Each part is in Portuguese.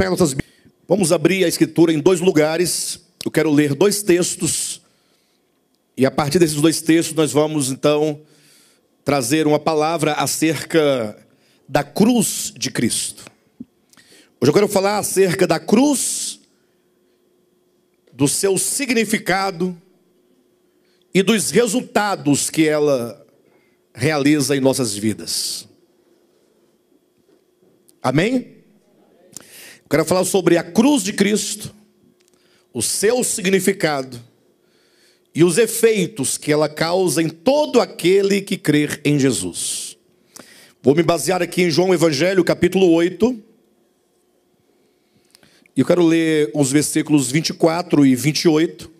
pegar nossas Bíblias. Vamos abrir a Escritura em dois lugares. Eu quero ler dois textos. E a partir desses dois textos nós vamos então trazer uma palavra acerca da cruz de Cristo. Hoje eu quero falar acerca da cruz, do seu significado e dos resultados que ela realiza em nossas vidas. Amém? Eu quero falar sobre a cruz de Cristo, o seu significado e os efeitos que ela causa em todo aquele que crer em Jesus. Vou me basear aqui em João Evangelho, capítulo 8. E eu quero ler os versículos 24 e 28,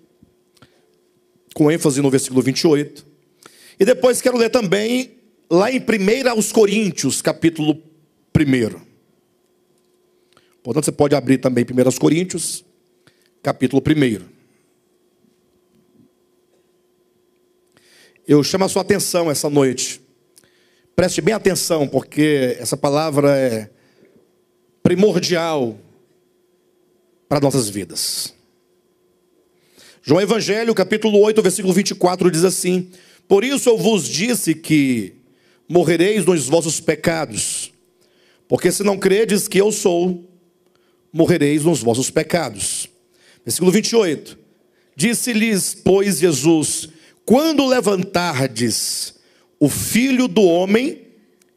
com ênfase no versículo 28. E depois quero ler também lá em 1 aos Coríntios, capítulo 1. Portanto, você pode abrir também 1 aos Coríntios, capítulo 1. Eu chamo a sua atenção essa noite. Preste bem atenção, porque essa palavra é primordial para nossas vidas. João Evangelho, capítulo 8, versículo 24, diz assim: por isso eu vos disse que morrereis nos vossos pecados, porque se não credes que eu sou, morrereis nos vossos pecados. Versículo 28, disse-lhes, pois, Jesus: quando levantardes o Filho do Homem,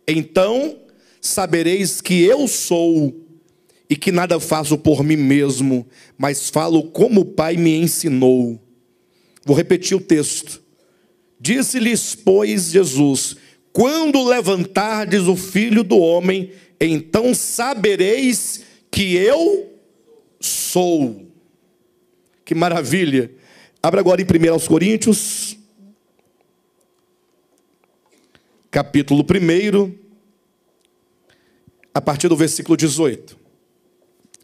então sabereis que eu sou, e que nada faço por mim mesmo, mas falo como o Pai me ensinou. Vou repetir o texto. Disse-lhes, pois, Jesus: quando levantardes o Filho do Homem, então sabereis que eu sou. Que maravilha. Abra agora em 1 aos Coríntios, capítulo 1, a partir do versículo 18.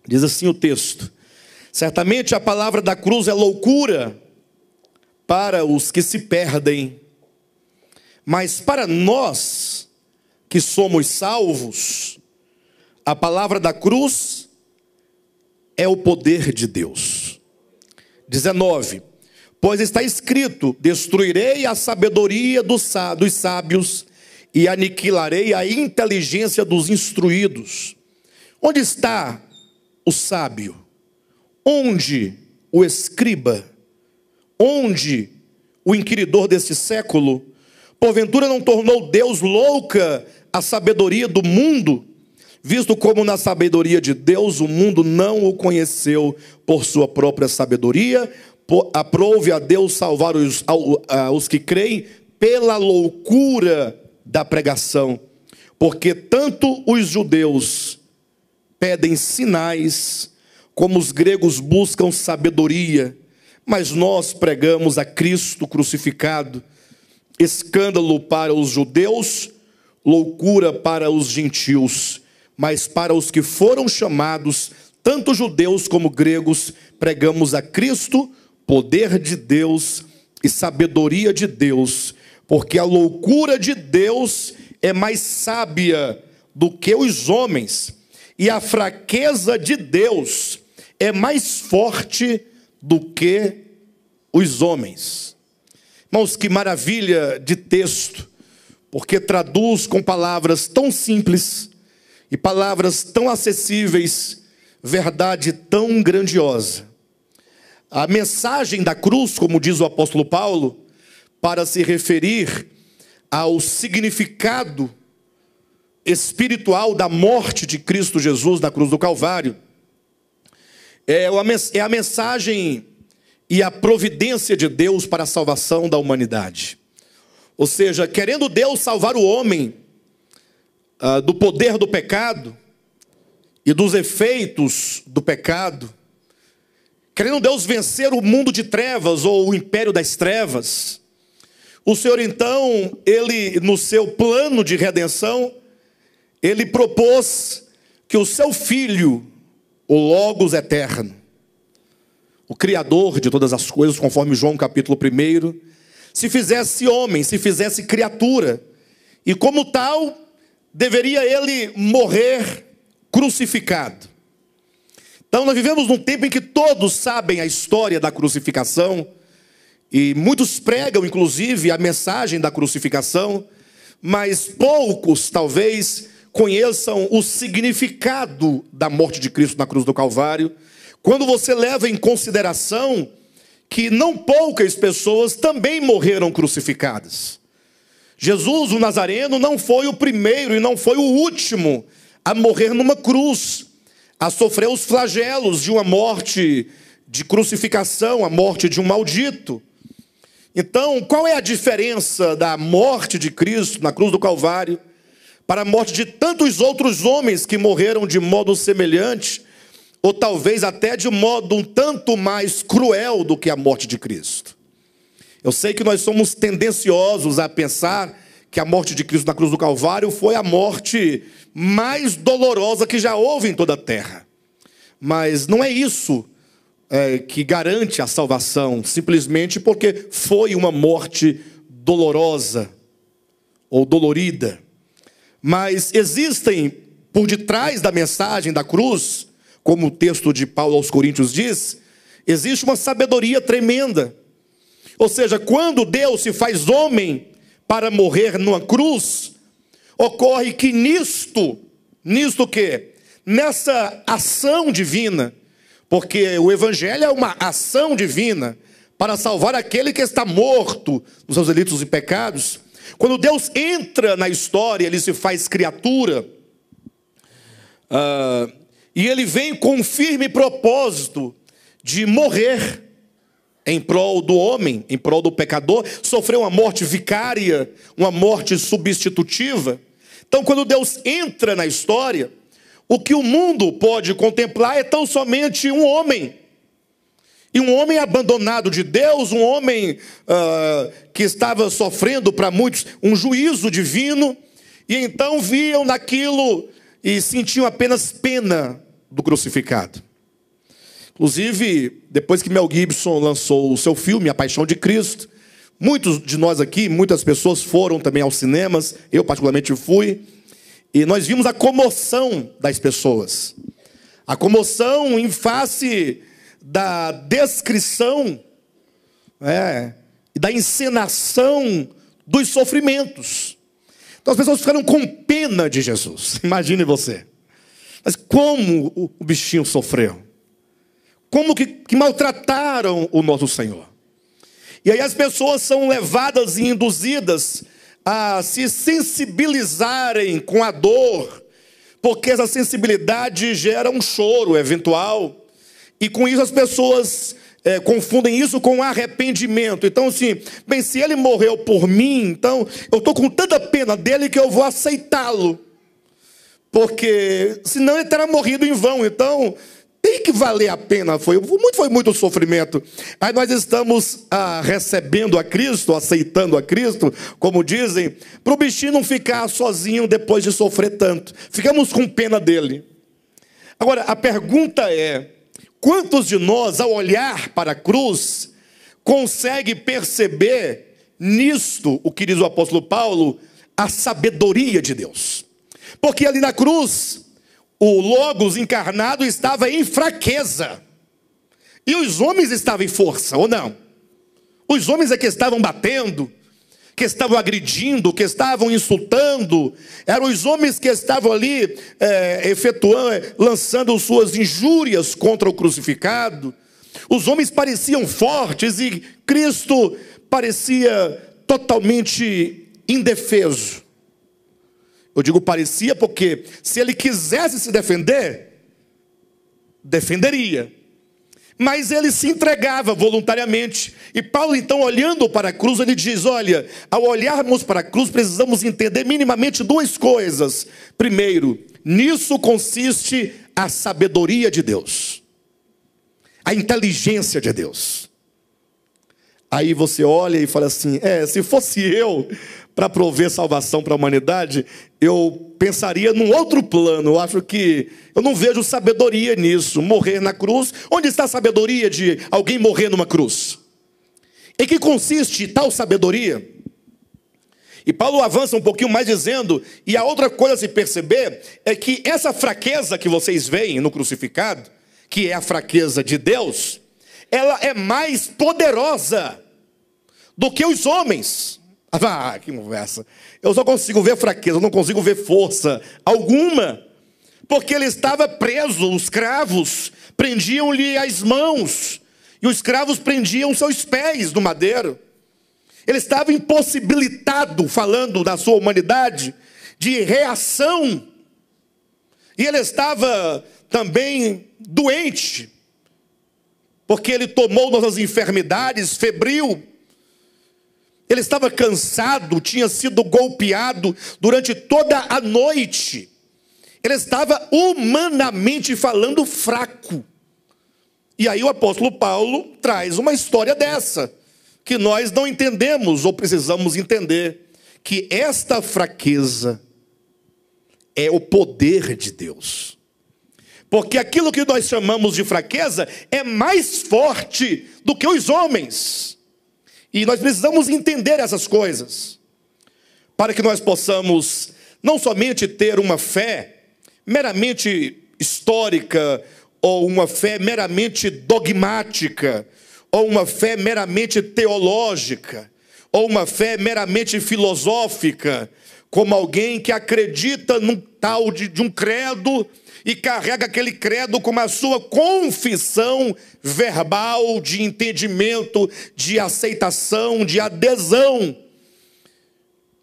Diz assim o texto: certamente a palavra da cruz é loucura para os que se perdem, mas para nós que somos salvos, a palavra da cruz é o poder de Deus. 19, pois está escrito: destruirei a sabedoria dos sábios e aniquilarei a inteligência dos instruídos. Onde está o sábio? Onde o escriba? Onde o inquiridor deste século? Porventura não tornou Deus louca a sabedoria do mundo, visto como na sabedoria de Deus o mundo não o conheceu por sua própria sabedoria? Aprove a Deus salvar os que creem pela loucura da pregação, porque tanto os judeus pedem sinais, como os gregos buscam sabedoria, mas nós pregamos a Cristo crucificado, escândalo para os judeus, loucura para os gentios, mas para os que foram chamados, tanto judeus como gregos, pregamos a Cristo, poder de Deus e sabedoria de Deus, porque a loucura de Deus é mais sábia do que os homens, e a fraqueza de Deus é mais forte do que os homens. Irmãos, que maravilha de texto, porque traduz com palavras tão simples e palavras tão acessíveis, verdade tão grandiosa. A mensagem da cruz, como diz o apóstolo Paulo, para se referir ao significado espiritual da morte de Cristo Jesus na cruz do Calvário, é a mensagem e a providência de Deus para a salvação da humanidade. Ou seja, querendo Deus salvar o homem do poder do pecado e dos efeitos do pecado, querendo Deus vencer o mundo de trevas ou o império das trevas, o Senhor então, Ele no seu plano de redenção, Ele propôs que o seu Filho, o Logos eterno, o Criador de todas as coisas, conforme João capítulo 1, se fizesse homem, se fizesse criatura, e como tal, deveria ele morrer crucificado. Então nós vivemos num tempo em que todos sabem a história da crucificação, e muitos pregam inclusive a mensagem da crucificação, mas poucos talvez conheçam o significado da morte de Cristo na cruz do Calvário, quando você leva em consideração que não poucas pessoas também morreram crucificadas. Jesus, o Nazareno, não foi o primeiro e não foi o último a morrer numa cruz, a sofrer os flagelos de uma morte de crucificação, a morte de um maldito. Então, qual é a diferença da morte de Cristo na cruz do Calvário para a morte de tantos outros homens que morreram de modo semelhante, ou talvez até de modo um tanto mais cruel do que a morte de Cristo? Eu sei que nós somos tendenciosos a pensar que a morte de Cristo na cruz do Calvário foi a morte mais dolorosa que já houve em toda a terra. Mas não é isso que garante a salvação, simplesmente porque foi uma morte dolorosa ou dolorida. Mas existem, por detrás da mensagem da cruz, como o texto de Paulo aos Coríntios diz, existe uma sabedoria tremenda. Ou seja, quando Deus se faz homem para morrer numa cruz, ocorre que nisto o quê? Nessa ação divina, porque o Evangelho é uma ação divina para salvar aquele que está morto nos seus delitos e pecados. Quando Deus entra na história, Ele se faz criatura, e Ele vem com um firme propósito de morrer em prol do homem, em prol do pecador, sofreu uma morte vicária, uma morte substitutiva. Então, quando Deus entra na história, o que o mundo pode contemplar é tão somente um homem. E um homem abandonado de Deus, um homem que estava sofrendo para muitos um juízo divino. E então viam naquilo e sentiam apenas pena do crucificado. Inclusive, depois que Mel Gibson lançou o seu filme, A Paixão de Cristo, muitos de nós aqui, muitas pessoas foram também aos cinemas, eu particularmente fui, e nós vimos a comoção das pessoas. A comoção em face da descrição e da encenação dos sofrimentos. Então as pessoas ficaram com pena de Jesus, imagine você. Mas como o bichinho sofreu? Como que maltrataram o nosso Senhor? E aí as pessoas são levadas e induzidas a se sensibilizarem com a dor, porque essa sensibilidade gera um choro eventual, e com isso as pessoas confundem isso com arrependimento. Então assim, bem, se ele morreu por mim, então eu estou com tanta pena dele que eu vou aceitá-lo, porque senão ele terá morrido em vão. Então tem que valer a pena, foi muito sofrimento. Aí nós estamos recebendo a Cristo, aceitando a Cristo, como dizem, para o bichinho não ficar sozinho depois de sofrer tanto. Ficamos com pena dele. Agora, a pergunta é, quantos de nós, ao olhar para a cruz, consegue perceber nisto, o que diz o apóstolo Paulo, a sabedoria de Deus? Porque ali na cruz, o Logos encarnado estava em fraqueza, e os homens estavam em força, ou não? Os homens é que estavam batendo, que estavam agredindo, que estavam insultando. Eram os homens que estavam ali lançando suas injúrias contra o crucificado. Os homens pareciam fortes e Cristo parecia totalmente indefeso. Eu digo parecia porque se ele quisesse se defender, defenderia. Mas ele se entregava voluntariamente. E Paulo, então, olhando para a cruz, ele diz, olha, ao olharmos para a cruz, precisamos entender minimamente duas coisas. Primeiro, nisso consiste a sabedoria de Deus, a inteligência de Deus. Aí você olha e fala assim, se fosse eu para prover salvação para a humanidade, eu pensaria num outro plano. Eu acho que eu não vejo sabedoria nisso. Morrer na cruz, onde está a sabedoria de alguém morrer numa cruz? Em que consiste tal sabedoria? E Paulo avança um pouquinho mais dizendo, e a outra coisa a se perceber, é que essa fraqueza que vocês veem no crucificado, que é a fraqueza de Deus, ela é mais poderosa do que os homens. Ah, que conversa. Eu só consigo ver fraqueza, eu não consigo ver força alguma. Porque ele estava preso, os cravos prendiam-lhe as mãos, e os cravos prendiam seus pés no madeiro. Ele estava impossibilitado, falando da sua humanidade, de reação. E ele estava também doente, porque ele tomou nossas enfermidades, febril. Ele estava cansado, tinha sido golpeado durante toda a noite. Ele estava humanamente falando fraco. E aí o apóstolo Paulo traz uma história dessa, que nós não entendemos ou precisamos entender, que esta fraqueza é o poder de Deus. Porque aquilo que nós chamamos de fraqueza é mais forte do que os homens. E nós precisamos entender essas coisas, para que nós possamos não somente ter uma fé meramente histórica, ou uma fé meramente dogmática, ou uma fé meramente teológica, ou uma fé meramente filosófica, como alguém que acredita num tal de um credo e carrega aquele credo como a sua confissão verbal de entendimento, de aceitação, de adesão.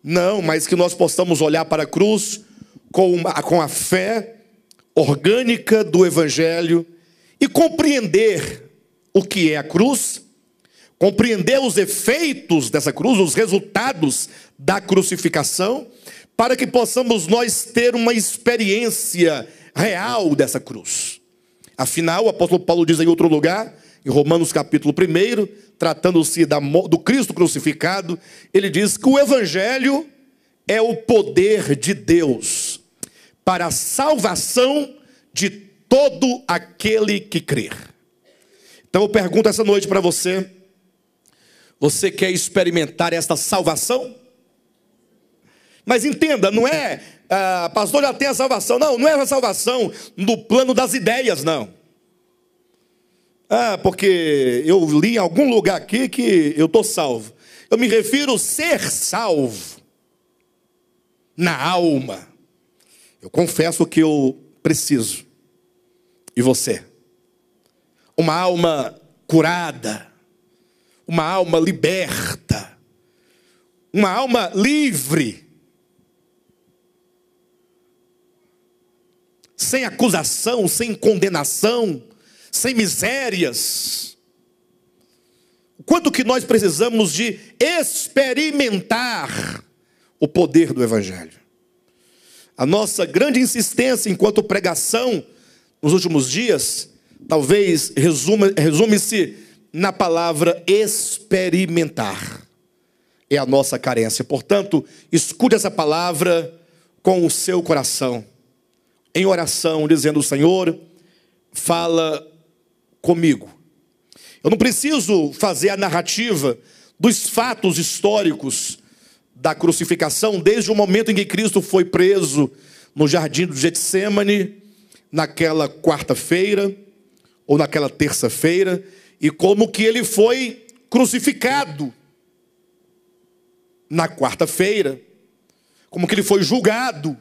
Não, mas que nós possamos olhar para a cruz com a fé orgânica do Evangelho e compreender o que é a cruz, compreender os efeitos dessa cruz, os resultados da crucificação, para que possamos nós ter uma experiência real dessa cruz. Afinal, o apóstolo Paulo diz em outro lugar, em Romanos capítulo 1, tratando-se do Cristo crucificado, ele diz que o Evangelho é o poder de Deus para a salvação de todo aquele que crer. Então eu pergunto essa noite para você: você quer experimentar esta salvação? Mas entenda, não é, pastor, já tem a salvação. Não, não é a salvação no plano das ideias, não. Porque eu li em algum lugar aqui que eu estou salvo. Eu me refiro a ser salvo na alma. Eu confesso que eu preciso. E você? Uma alma curada, uma alma liberta, uma alma livre, sem acusação, sem condenação, sem misérias. Quanto que nós precisamos de experimentar o poder do Evangelho. A nossa grande insistência enquanto pregação nos últimos dias, talvez resume-se na palavra experimentar. É a nossa carência. Portanto, escute essa palavra com o seu coração, em oração, dizendo: Senhor, fala comigo. Eu não preciso fazer a narrativa dos fatos históricos da crucificação, desde o momento em que Cristo foi preso no jardim do Getsêmani, naquela quarta-feira, ou naquela terça-feira, e como que ele foi crucificado na quarta-feira, como que ele foi julgado,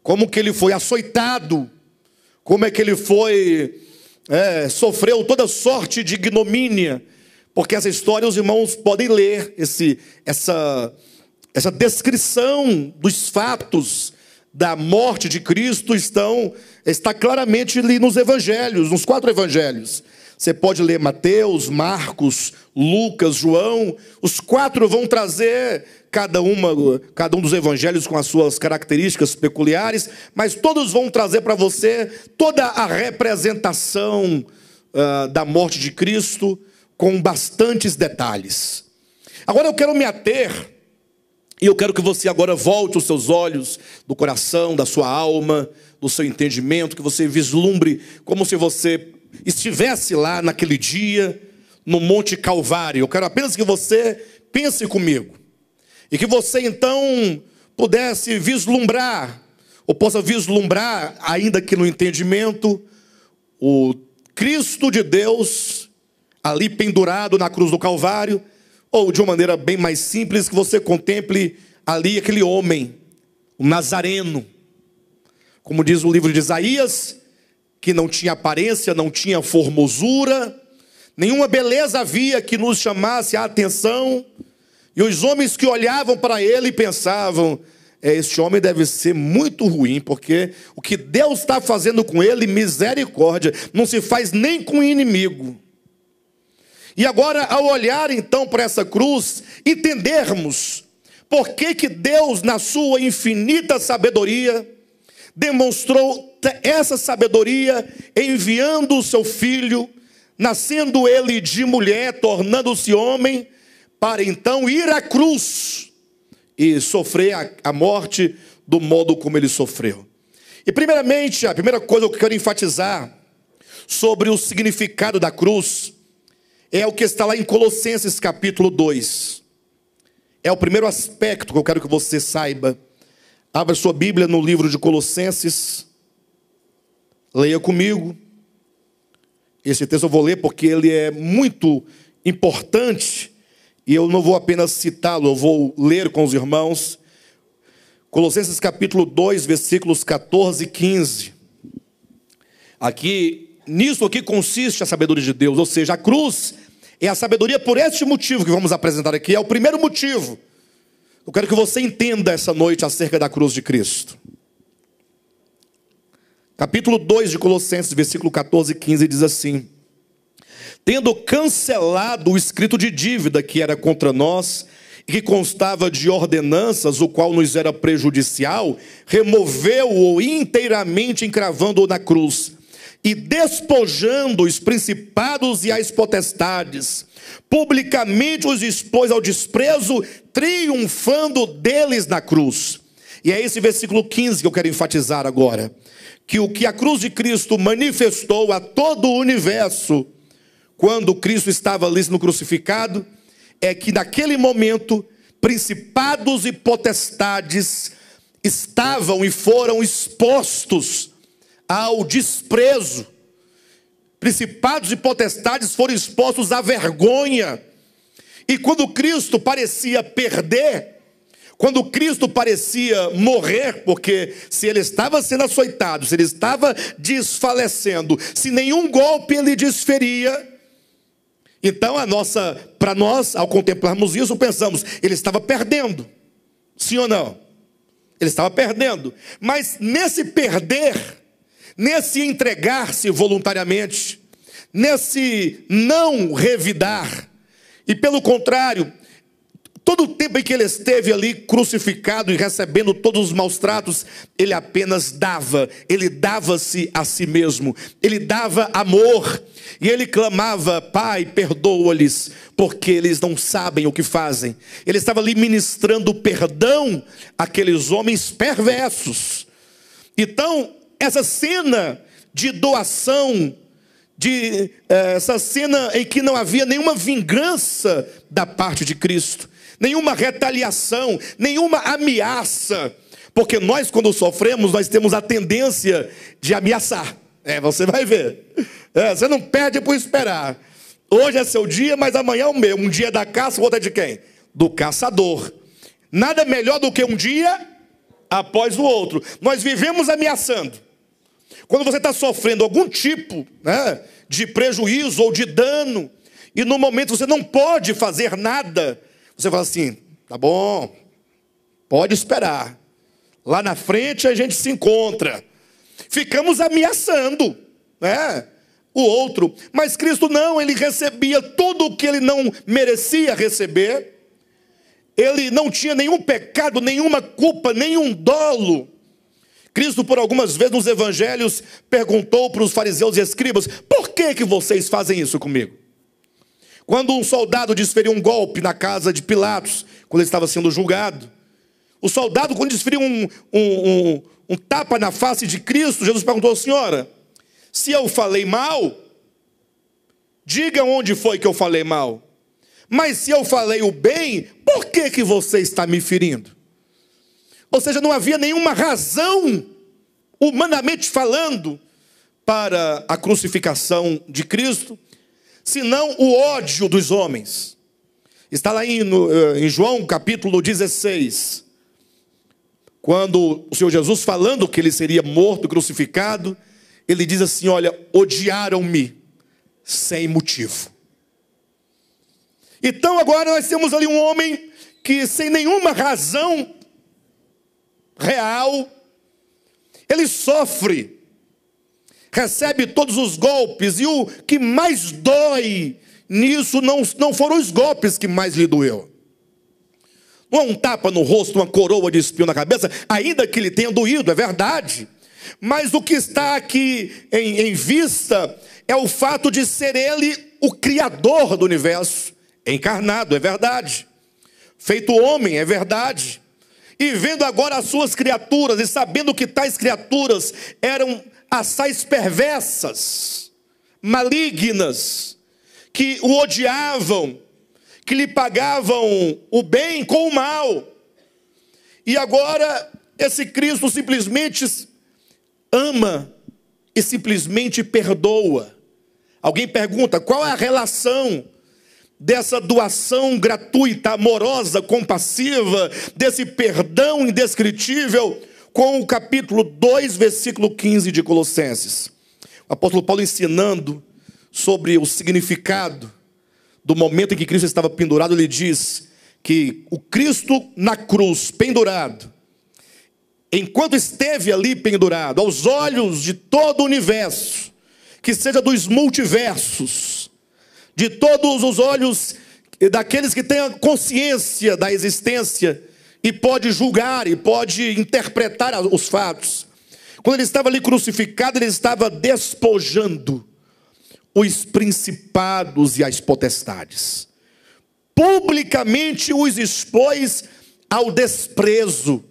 como que ele foi açoitado, como é que ele foi, sofreu toda sorte de ignomínia, porque essa história os irmãos podem ler, essa descrição dos fatos da morte de Cristo está claramente ali nos evangelhos, nos 4 evangelhos. Você pode ler Mateus, Marcos, Lucas, João. Os 4 vão trazer cada um dos evangelhos com as suas características peculiares, mas todos vão trazer para você toda a representação da morte de Cristo com bastantes detalhes. Agora eu quero me ater, e eu quero que você agora volte os seus olhos do coração, da sua alma, do seu entendimento, que você vislumbre como se você estivesse lá naquele dia, no Monte Calvário. Eu quero apenas que você pense comigo. E que você então pudesse vislumbrar, ou possa vislumbrar, ainda que no entendimento, o Cristo de Deus, ali pendurado na cruz do Calvário, ou de uma maneira bem mais simples, que você contemple ali aquele homem, o Nazareno, como diz o livro de Isaías, que não tinha aparência, não tinha formosura, nenhuma beleza havia que nos chamasse a atenção, e os homens que olhavam para ele pensavam, este homem deve ser muito ruim, porque o que Deus está fazendo com ele, misericórdia, não se faz nem com o inimigo. E agora, ao olhar então para essa cruz, entendermos por que Deus, na sua infinita sabedoria, demonstrou essa sabedoria enviando o seu filho, nascendo ele de mulher, tornando-se homem, para então ir à cruz e sofrer a morte do modo como ele sofreu. E primeiramente, a primeira coisa que eu quero enfatizar sobre o significado da cruz é o que está lá em Colossenses capítulo 2. É o primeiro aspecto que eu quero que você saiba. Abra sua Bíblia no livro de Colossenses. Leia comigo. Esse texto eu vou ler porque ele é muito importante. E eu não vou apenas citá-lo, eu vou ler com os irmãos. Colossenses capítulo 2, versículos 14 e 15. Nisso aqui consiste a sabedoria de Deus. Ou seja, a cruz é a sabedoria por este motivo que vamos apresentar aqui. É o primeiro motivo. Eu quero que você entenda essa noite acerca da cruz de Cristo. Capítulo 2 de Colossenses, versículo 14 e 15 diz assim: tendo cancelado o escrito de dívida que era contra nós, e que constava de ordenanças, o qual nos era prejudicial, removeu-o inteiramente, encravando-o na cruz, e despojando os principados e as potestades, publicamente os expôs ao desprezo, triunfando deles na cruz. E é esse versículo 15 que eu quero enfatizar agora, que o que a cruz de Cristo manifestou a todo o universo, quando Cristo estava ali sendo crucificado, é que naquele momento, principados e potestades estavam e foram expostos ao desprezo. Principados e potestades foram expostos à vergonha. E quando Cristo parecia perder, quando Cristo parecia morrer, porque se ele estava sendo açoitado, se ele estava desfalecendo, se nenhum golpe ele desferia, então para nós, ao contemplarmos isso, pensamos, ele estava perdendo. Sim ou não? Ele estava perdendo. Mas nesse perder, nesse entregar-se voluntariamente, nesse não revidar, e pelo contrário, todo o tempo em que ele esteve ali crucificado e recebendo todos os maus tratos, ele apenas dava, ele dava-se a si mesmo, ele dava amor, e ele clamava, Pai, perdoa-lhes, porque eles não sabem o que fazem. Ele estava ali ministrando perdão àqueles homens perversos. Então, essa cena de doação, essa cena em que não havia nenhuma vingança da parte de Cristo, nenhuma retaliação, nenhuma ameaça, porque nós, quando sofremos, nós temos a tendência de ameaçar. Você vai ver. Você não perde por esperar. Hoje é seu dia, mas amanhã é o meu. Um dia é da caça, o outro é de quem? Do caçador. Nada melhor do que um dia após o outro. Nós vivemos ameaçando. Quando você está sofrendo algum tipo de prejuízo ou de dano, e no momento você não pode fazer nada, você fala assim, tá bom, pode esperar. Lá na frente a gente se encontra. Ficamos ameaçando, o outro. Mas Cristo não, ele recebia tudo o que ele não merecia receber. Ele não tinha nenhum pecado, nenhuma culpa, nenhum dolo. Cristo, por algumas vezes nos evangelhos, perguntou para os fariseus e escribas, por que vocês fazem isso comigo? Quando um soldado desferiu um golpe na casa de Pilatos, quando ele estava sendo julgado, o soldado, quando desferiu um tapa na face de Cristo, Jesus perguntou, senhora, se eu falei mal, diga onde foi que eu falei mal. Mas se eu falei o bem, por que você está me ferindo? Ou seja, não havia nenhuma razão, humanamente falando, para a crucificação de Cristo, senão o ódio dos homens. Está lá em João capítulo 16, quando o Senhor Jesus, falando que ele seria morto, crucificado, ele diz assim: olha, odiaram-me sem motivo. Então agora nós temos ali um homem que, sem nenhuma razão real, ele sofre, recebe todos os golpes, e o que mais dói nisso não foram os golpes que mais lhe doeu. Não é um tapa no rosto, uma coroa de espinho na cabeça, ainda que lhe tenha doído, é verdade. Mas o que está aqui em vista é o fato de ser ele o Criador do universo, encarnado, é verdade. Feito homem, é verdade. E vendo agora as suas criaturas, e sabendo que tais criaturas eram assaz perversas, malignas, que o odiavam, que lhe pagavam o bem com o mal. E agora esse Cristo simplesmente ama e simplesmente perdoa. Alguém pergunta: qual é a relação dessa doação gratuita, amorosa, compassiva, desse perdão indescritível, com o capítulo 2, versículo 15 de Colossenses? O apóstolo Paulo, ensinando sobre o significado do momento em que Cristo estava pendurado, ele diz que o Cristo na cruz, pendurado, enquanto esteve ali pendurado, aos olhos de todo o universo, que seja dos multiversos, de todos os olhos daqueles que têm a consciência da existência e pode julgar e pode interpretar os fatos, quando ele estava ali crucificado, ele estava despojando os principados e as potestades, publicamente os expôs ao desprezo.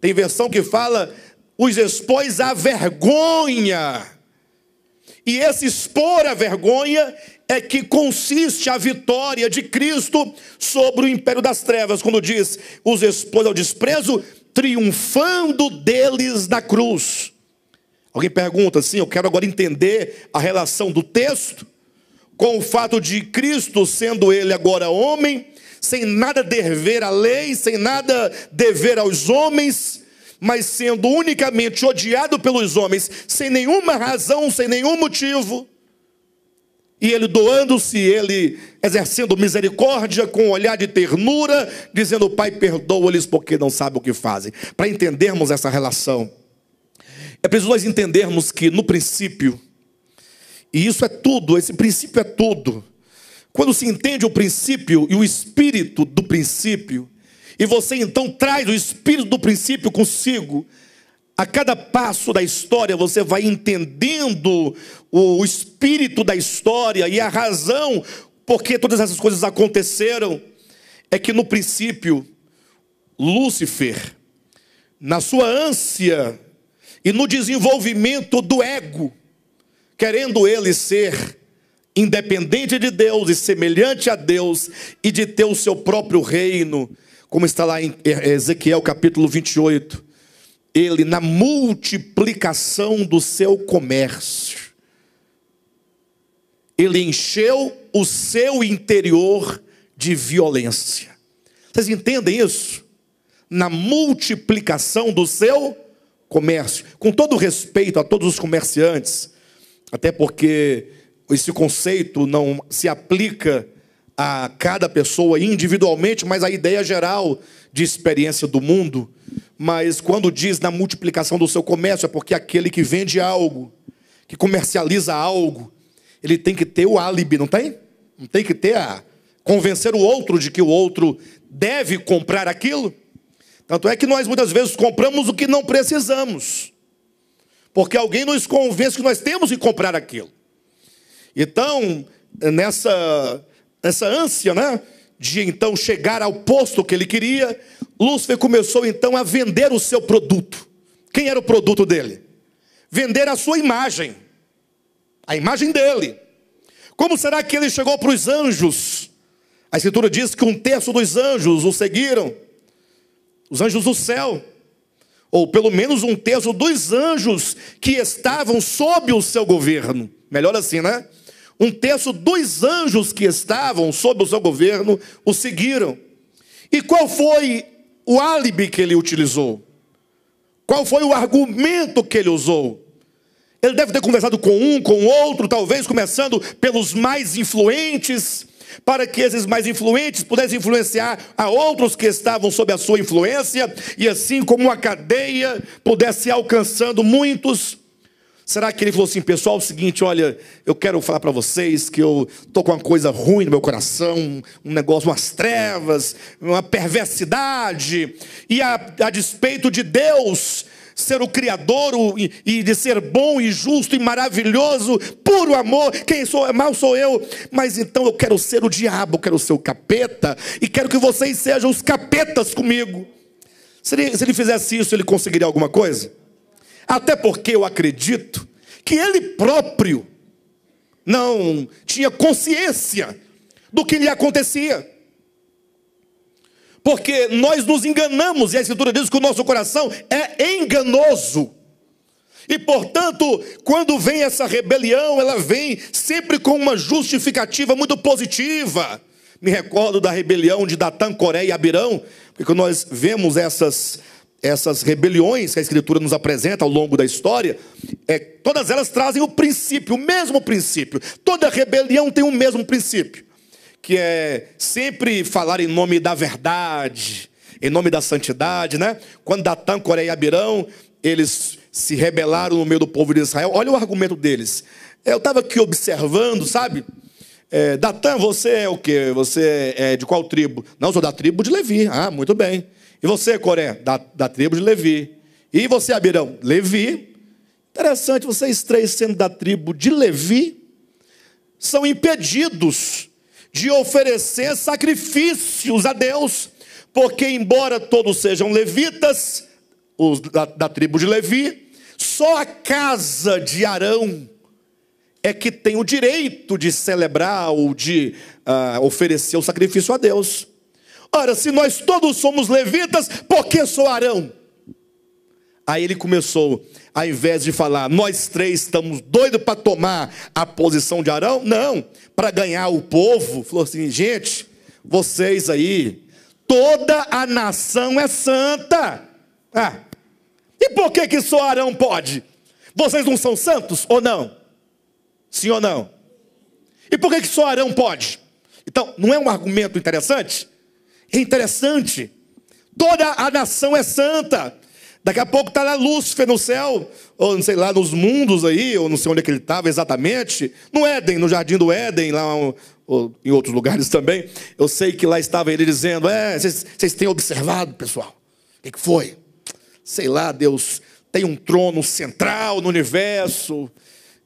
Tem versão que fala, os expôs à vergonha. E esse expor a vergonha é que consiste a vitória de Cristo sobre o império das trevas, quando diz, os expôs ao desprezo, triunfando deles na cruz. Alguém pergunta assim: eu quero agora entender a relação do texto com o fato de Cristo, sendo ele agora homem, sem nada dever à lei, sem nada dever aos homens, mas sendo unicamente odiado pelos homens, sem nenhuma razão, sem nenhum motivo, e ele doando-se, ele exercendo misericórdia com um olhar de ternura, dizendo: Pai, perdoa-lhes porque não sabem o que fazem. Para entendermos essa relação, é preciso nós entendermos que no princípio, e isso é tudo, esse princípio é tudo. Quando se entende o princípio e o espírito do princípio, e você então traz o espírito do princípio consigo, a cada passo da história você vai entendendo o espírito da história e a razão por que todas essas coisas aconteceram. É que no princípio, Lúcifer, na sua ânsia e no desenvolvimento do ego, querendo ele ser independente de Deus e semelhante a Deus, e de ter o seu próprio reino, como está lá em Ezequiel capítulo 28, ele, na multiplicação do seu comércio, ele encheu o seu interior de violência. Vocês entendem isso? Na multiplicação do seu comércio. Com todo respeito a todos os comerciantes, até porque esse conceito não se aplica a cada pessoa individualmente, mas a ideia geral de experiência do mundo. Mas quando diz na multiplicação do seu comércio, é porque aquele que vende algo, que comercializa algo, ele tem que ter o álibi, não tem? Não tem que ter convencer o outro de que o outro deve comprar aquilo. Tanto é que nós muitas vezes compramos o que não precisamos, porque alguém nos convence que nós temos que comprar aquilo. Então, nessa ânsia, né, de então chegar ao posto que ele queria, Lúcifer começou então a vender o seu produto. Quem era o produto dele? Vender a sua imagem, a imagem dele. Como será que ele chegou para os anjos? A Escritura diz que 1/3 dos anjos o seguiram, os anjos do céu. ou pelo menos um terço dos anjos que estavam sob o seu governo. Melhor assim, né? Um terço dos anjos que estavam sob o seu governo o seguiram. E qual foi o álibi que ele utilizou? Qual foi o argumento que ele usou? Ele deve ter conversado com um, com outro, talvez começando pelos mais influentes, para que esses mais influentes pudessem influenciar a outros que estavam sob a sua influência, e assim como uma cadeia pudesse ir alcançando muitos. Será que ele falou assim: pessoal, é o seguinte, olha, eu quero falar para vocês que eu estou com uma coisa ruim no meu coração, um negócio, umas trevas, uma perversidade, e a despeito de Deus ser o Criador e de ser bom e justo e maravilhoso, puro amor, quem sou mal sou eu, mas então eu quero ser o diabo, eu quero ser o capeta, e quero que vocês sejam os capetas comigo. Se ele fizesse isso, ele conseguiria alguma coisa? Até porque eu acredito que ele próprio não tinha consciência do que lhe acontecia. Porque nós nos enganamos, e a Escritura diz que o nosso coração é enganoso. E portanto, quando vem essa rebelião, ela vem sempre com uma justificativa muito positiva. Me recordo da rebelião de Datã, Coré e Abirão, porque quando nós vemos essas rebeliões que a Escritura nos apresenta ao longo da história, todas elas trazem o princípio, o mesmo princípio. Toda rebelião tem o mesmo princípio, que é sempre falar em nome da verdade, em nome da santidade, né? Quando Datã, Coré e Abirão, eles se rebelaram no meio do povo de Israel, olha o argumento deles. Eu estava aqui observando, sabe? Datã, você é o quê? Você é de qual tribo? Não, sou da tribo de Levi. Ah, muito bem. E você, Coré? Da tribo de Levi. E você, Abirão? Levi. Interessante, vocês três sendo da tribo de Levi, são impedidos de oferecer sacrifícios a Deus, porque embora todos sejam levitas, os da tribo de Levi, só a casa de Arão é que tem o direito de celebrar ou de oferecer o sacrifício a Deus. Ora, se nós todos somos levitas, por que só Arão? Aí ele começou, ao invés de falar, nós três estamos doidos para tomar a posição de Arão, não, para ganhar o povo, falou assim: gente, vocês aí, toda a nação é santa. E por que só Arão pode? Vocês não são santos ou não? Sim ou não? E por que só Arão pode? Então, não é um argumento interessante? É interessante. Toda a nação é santa. Daqui a pouco está lá Lúcifer no céu, ou não sei lá, nos mundos aí, ou não sei onde é que ele estava exatamente, no Éden, no jardim do Éden, lá ou em outros lugares também. Eu sei que lá estava ele dizendo: vocês têm observado, pessoal? O que foi? Sei lá, Deus tem um trono central no universo,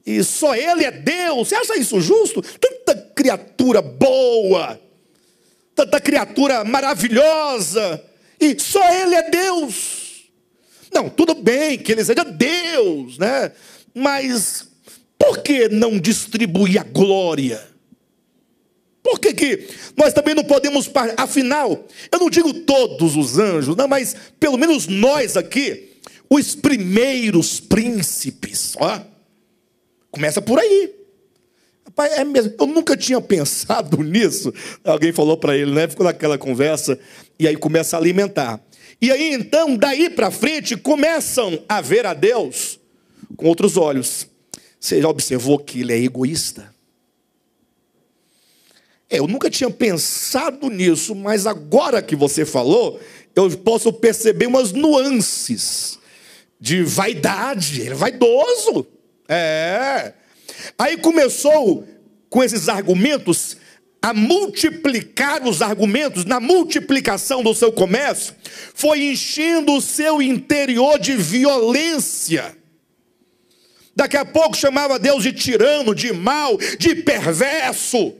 e só Ele é Deus. Você acha isso justo? Tanta criatura boa, tanta criatura maravilhosa, e só Ele é Deus. Não, tudo bem que Ele seja Deus, né? Mas por que não distribuir a glória? Por que nós também não podemos, afinal, eu não digo todos os anjos, não, mas pelo menos nós aqui, os primeiros príncipes, começa por aí. Rapaz, é mesmo, eu nunca tinha pensado nisso. Alguém falou para ele, né? Ficou naquela conversa, e aí começa a alimentar. E aí então, daí para frente, começam a ver a Deus com outros olhos. Você já observou que Ele é egoísta? Eu nunca tinha pensado nisso, mas agora que você falou, eu posso perceber umas nuances de vaidade. Ele é vaidoso. Aí começou com esses argumentos a multiplicar os argumentos. Na multiplicação do seu comércio, foi enchendo o seu interior de violência. Daqui a pouco chamava Deus de tirano, de mau, de perverso.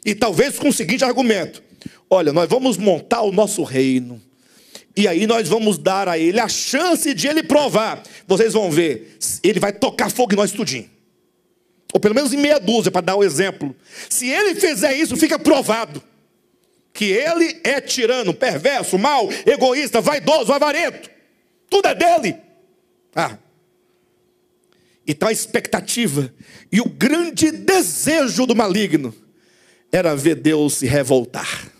E talvez com o seguinte argumento: olha, nós vamos montar o nosso reino, e aí nós vamos dar a Ele a chance de Ele provar. Vocês vão ver, Ele vai tocar fogo em nós tudinho, ou pelo menos em meia dúzia, para dar o exemplo. Se Ele fizer isso, fica provado que Ele é tirano, perverso, mau, egoísta, vaidoso, avarento. Tudo é dele. Então a expectativa e o grande desejo do maligno era ver Deus se revoltar.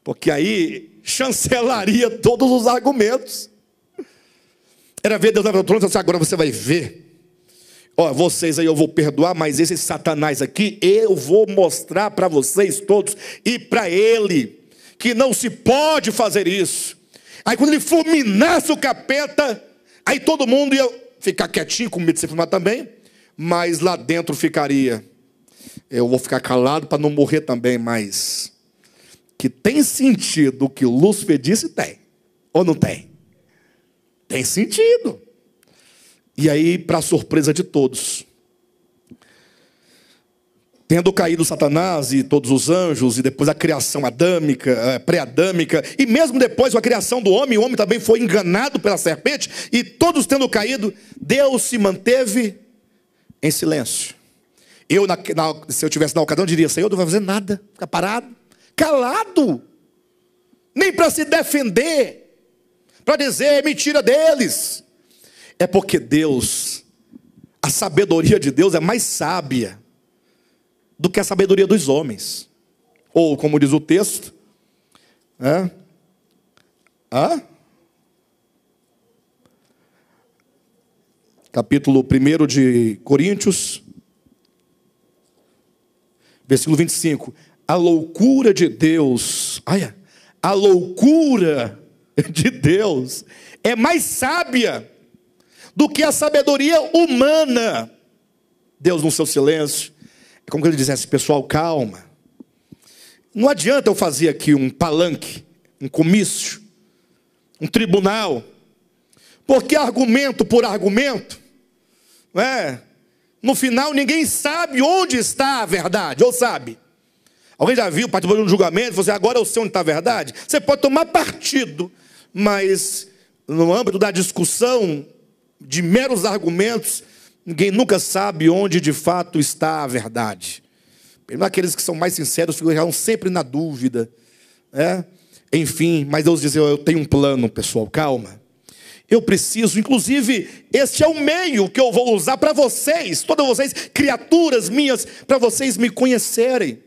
Porque aí chancelaria todos os argumentos. Era ver Deus levantar o trono e dizer, agora você vai ver. Vocês aí eu vou perdoar, mas esse Satanás aqui, eu vou mostrar para vocês todos e para ele, que não se pode fazer isso. Aí quando ele fulminasse o capeta, aí todo mundo ia ficar quietinho, com medo de ser fulminado também, mas lá dentro ficaria, eu vou ficar calado para não morrer também, mas que tem sentido o que o Lúcifer disse, tem, ou não tem? Tem sentido. E aí, para surpresa de todos, tendo caído Satanás e todos os anjos, e depois a criação adâmica, pré-adâmica, e mesmo depois com a criação do homem, o homem também foi enganado pela serpente, e todos tendo caído, Deus se manteve em silêncio. Se eu tivesse na ocasião, eu diria, Senhor, não vai fazer nada, ficar parado, calado, nem para se defender, para dizer, mentira deles. É porque Deus, a sabedoria de Deus é mais sábia do que a sabedoria dos homens. Ou, como diz o texto, capítulo 1 de Coríntios, versículo 25. A loucura de Deus, a loucura de Deus é mais sábia do que a sabedoria humana. Deus, no seu silêncio, é como que ele dissesse, pessoal, calma. Não adianta eu fazer aqui um palanque, um comício, um tribunal, porque argumento por argumento, no final ninguém sabe onde está a verdade, ou sabe? Alguém já viu, participou de um julgamento, você agora eu sei onde está a verdade? Você pode tomar partido, mas no âmbito da discussão de meros argumentos, ninguém nunca sabe onde de fato está a verdade. Aqueles que são mais sinceros ficam sempre na dúvida, Enfim, mas Deus diz, eu tenho um plano, pessoal, calma. Eu preciso, inclusive, este é o meio que eu vou usar para vocês, todas vocês, criaturas minhas, para vocês me conhecerem.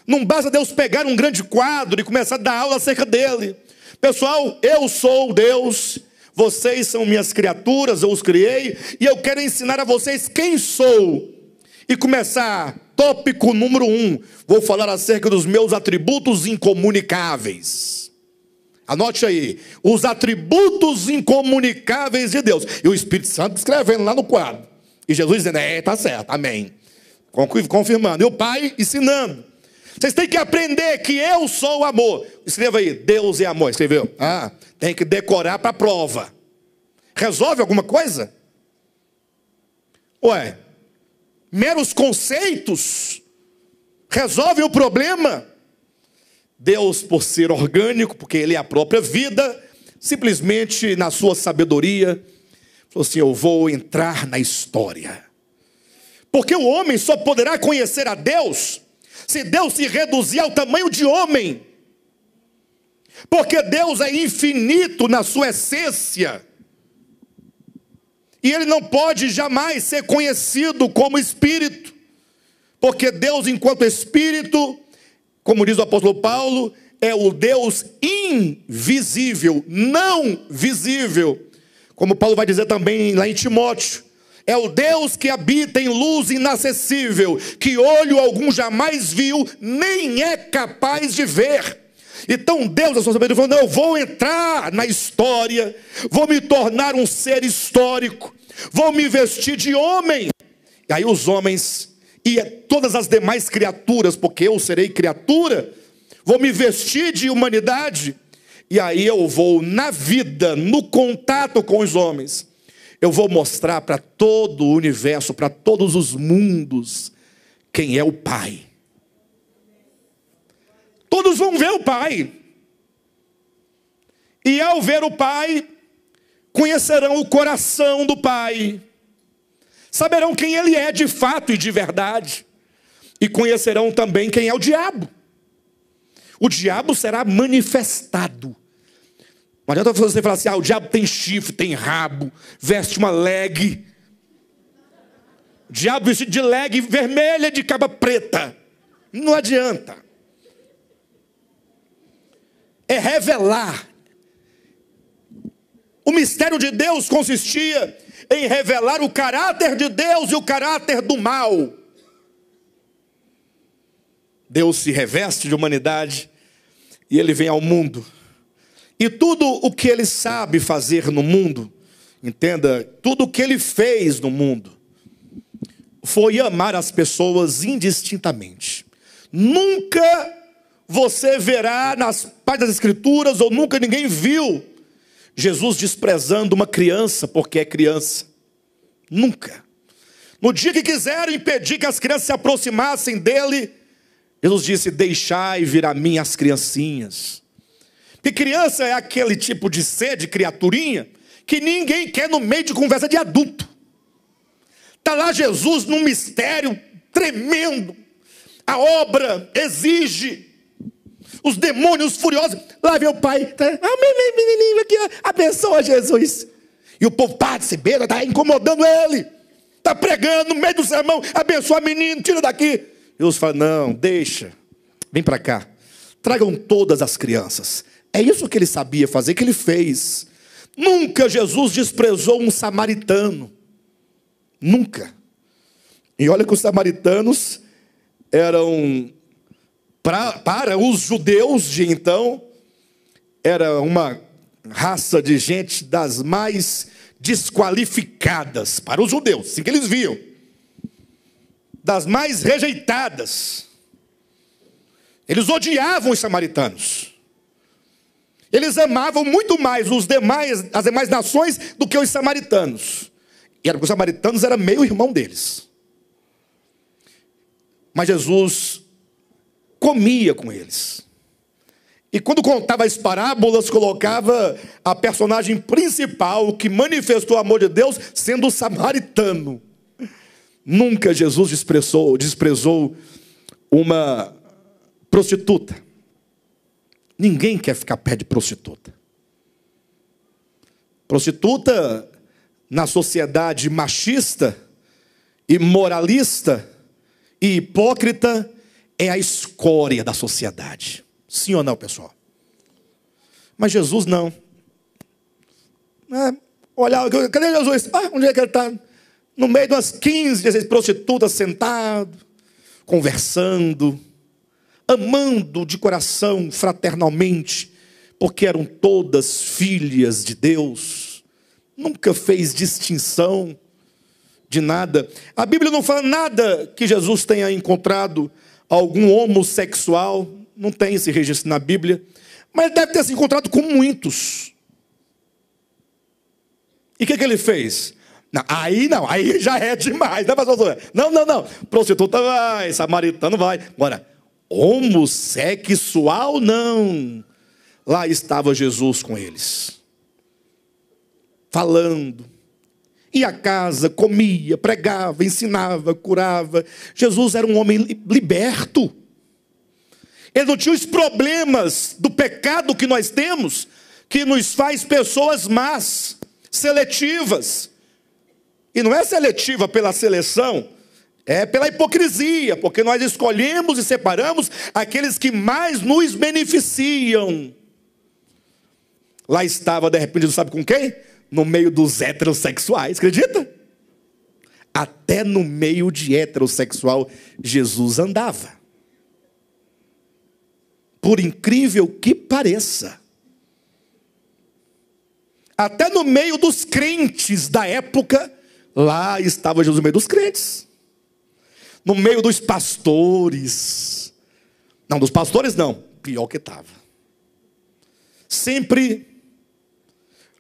Não basta Deus pegar um grande quadro e começar a dar aula acerca dele. Pessoal, eu sou Deus, vocês são minhas criaturas, eu os criei, e eu quero ensinar a vocês quem sou. E começar, tópico número 1, vou falar acerca dos meus atributos incomunicáveis. Anote aí, os atributos incomunicáveis de Deus. E o Espírito Santo escrevendo lá no quadro. E Jesus dizendo, tá certo, amém. Confirmando, e o Pai ensinando. Vocês têm que aprender que eu sou o amor. Escreva aí, Deus é amor. Escreveu? Tem que decorar para a prova. Resolve alguma coisa? Meros conceitos resolvem o problema? Deus, por ser orgânico, porque Ele é a própria vida, simplesmente na sua sabedoria, falou assim, eu vou entrar na história. Porque o homem só poderá conhecer a Deus se Deus se reduzir ao tamanho de homem. Porque Deus é infinito na sua essência. E Ele não pode jamais ser conhecido como Espírito. Porque Deus, enquanto Espírito, como diz o apóstolo Paulo, é o Deus invisível, não visível. Como Paulo vai dizer também lá em Timóteo. É o Deus que habita em luz inacessível, que olho algum jamais viu, nem é capaz de ver. Então Deus, a sua sabedoria, falou, não, eu vou entrar na história, vou me tornar um ser histórico, vou me vestir de homem. E aí os homens e todas as demais criaturas, porque eu serei criatura, vou me vestir de humanidade, e aí eu vou na vida, no contato com os homens, eu vou mostrar para todo o universo, para todos os mundos, quem é o Pai. Todos vão ver o Pai. E ao ver o Pai, conhecerão o coração do Pai. Saberão quem Ele é de fato e de verdade. E conhecerão também quem é o diabo. O diabo será manifestado. Não adianta você falar assim, o diabo tem chifre, tem rabo, veste uma leg. O diabo vestido de leg vermelha de capa preta. Não adianta. É revelar. O mistério de Deus consistia em revelar o caráter de Deus e o caráter do mal. Deus se reveste de humanidade e ele vem ao mundo. E tudo o que ele sabe fazer no mundo, entenda, tudo o que ele fez no mundo, foi amar as pessoas indistintamente. Nunca você verá nas páginas das Escrituras, ou nunca ninguém viu, Jesus desprezando uma criança porque é criança. Nunca. No dia que quiseram impedir que as crianças se aproximassem dele, Jesus disse, deixai vir a mim as criancinhas. Porque criança é aquele tipo de ser, de criaturinha, que ninguém quer no meio de conversa de adulto. Está lá Jesus num mistério tremendo. A obra exige. Os demônios furiosos. Lá vem o pai. Menininho aqui, abençoa Jesus. E o povo se beira, está incomodando ele. Está pregando no meio do sermão. Abençoa o menino, tira daqui. Jesus fala, não, deixa. Vem para cá. Tragam todas as crianças. É isso que ele sabia fazer, que ele fez. Nunca Jesus desprezou um samaritano. Nunca. E olha que os samaritanos eram, para os judeus de então, era uma raça de gente das mais desqualificadas para os judeus, assim que eles viam. Das mais rejeitadas. Eles odiavam os samaritanos. Eles amavam muito mais as demais nações do que os samaritanos. E era porque os samaritanos eram meio irmão deles. Mas Jesus comia com eles. E quando contava as parábolas, colocava a personagem principal que manifestou o amor de Deus sendo o samaritano. Nunca Jesus desprezou uma prostituta. Ninguém quer ficar perto de prostituta. Prostituta, na sociedade machista e moralista e hipócrita, é a escória da sociedade. Sim ou não, pessoal? Mas Jesus não. Olha, cadê Jesus? Onde é que ele está? No meio de umas 15, 16 prostitutas sentado, conversando, amando de coração, fraternalmente, porque eram todas filhas de Deus. Nunca fez distinção de nada. A Bíblia não fala nada que Jesus tenha encontrado algum homossexual. Não tem esse registro na Bíblia. Mas deve ter se encontrado com muitos. E o que ele fez? Não, aí já é demais. Não. Prostituta vai, samaritano vai. Agora, homossexual não. Lá estava Jesus com eles. Falando. Ia à casa, comia, pregava, ensinava, curava. Jesus era um homem liberto. Ele não tinha os problemas do pecado que nós temos, que nos faz pessoas más, seletivas. E não é seletiva pela seleção, é pela hipocrisia, porque nós escolhemos e separamos aqueles que mais nos beneficiam. Lá estava, de repente, não sabe com quem? No meio dos heterossexuais, acredita? Até no meio de heterossexual, Jesus andava. Por incrível que pareça. Até no meio dos crentes da época, lá estava Jesus no meio dos crentes. No meio dos pastores. Não, dos pastores não. Pior que estava. Sempre,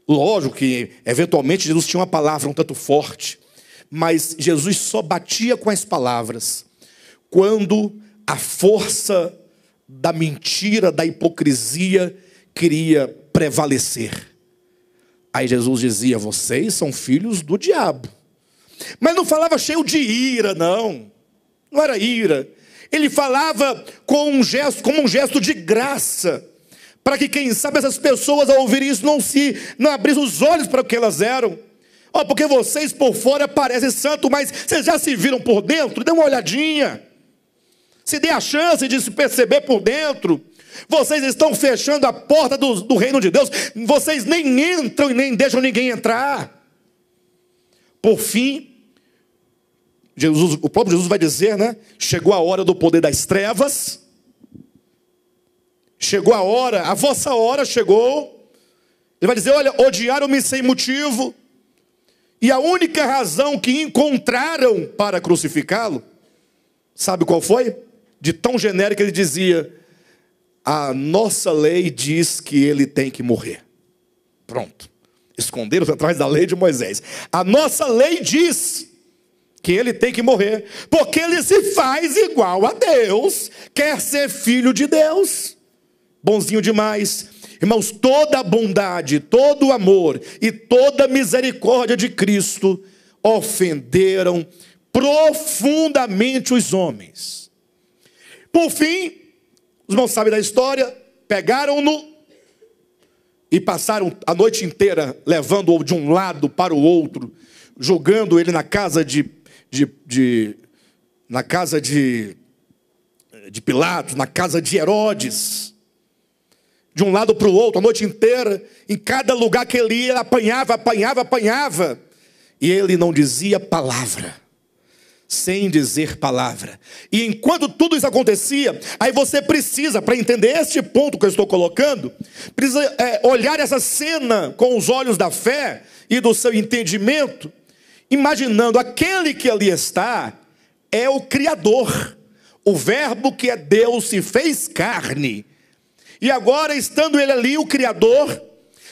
lógico que eventualmente Jesus tinha uma palavra um tanto forte. Mas Jesus só batia com as palavras quando a força da mentira, da hipocrisia queria prevalecer. Aí Jesus dizia, vocês são filhos do diabo. Mas não falava cheio de ira, não. Não era ira. Ele falava com um gesto, como um gesto de graça, para que, quem sabe, essas pessoas ao ouvir isso não abrissem os olhos para o que elas eram. Porque vocês por fora parecem santos, mas vocês já se viram por dentro? Dê uma olhadinha. Se dê a chance de se perceber por dentro. Vocês estão fechando a porta do reino de Deus. Vocês nem entram e nem deixam ninguém entrar. Por fim, o próprio Jesus vai dizer, né? Chegou a hora do poder das trevas. Chegou a hora, a vossa hora chegou. Ele vai dizer, olha, odiaram-me sem motivo. E a única razão que encontraram para crucificá-lo, sabe qual foi? De tão genérico, ele dizia, a nossa lei diz que ele tem que morrer. Pronto. Esconderam-se atrás da lei de Moisés. A nossa lei diz que ele tem que morrer, porque ele se faz igual a Deus, quer ser filho de Deus. Bonzinho demais. Irmãos, toda a bondade, todo o amor e toda a misericórdia de Cristo ofenderam profundamente os homens. Por fim, os irmãos sabem da história, pegaram-no e passaram a noite inteira levando-o de um lado para o outro, jogando ele na casa de Pilatos, na casa de Herodes. De um lado para o outro, a noite inteira, em cada lugar que ele ia, ele apanhava. E ele não dizia palavra, sem dizer palavra. E enquanto tudo isso acontecia, aí você precisa, para entender este ponto que eu estou colocando, precisa olhar essa cena com os olhos da fé e do seu entendimento, imaginando aquele que ali está é o Criador, o Verbo que é Deus se fez carne. E agora, estando ele ali, o Criador,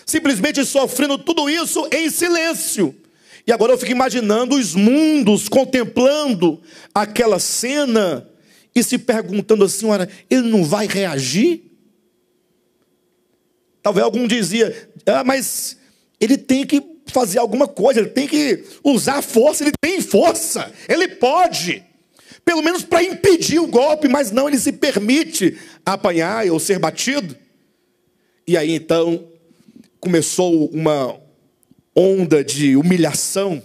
simplesmente sofrendo tudo isso em silêncio. E agora eu fico imaginando os mundos contemplando aquela cena e se perguntando assim, olha, ele não vai reagir? Talvez algum dizia, mas ele tem que fazer alguma coisa, ele tem que usar força, ele tem força, ele pode. Pelo menos para impedir o golpe, mas não, ele se permite apanhar ou ser batido. E aí então começou uma onda de humilhação.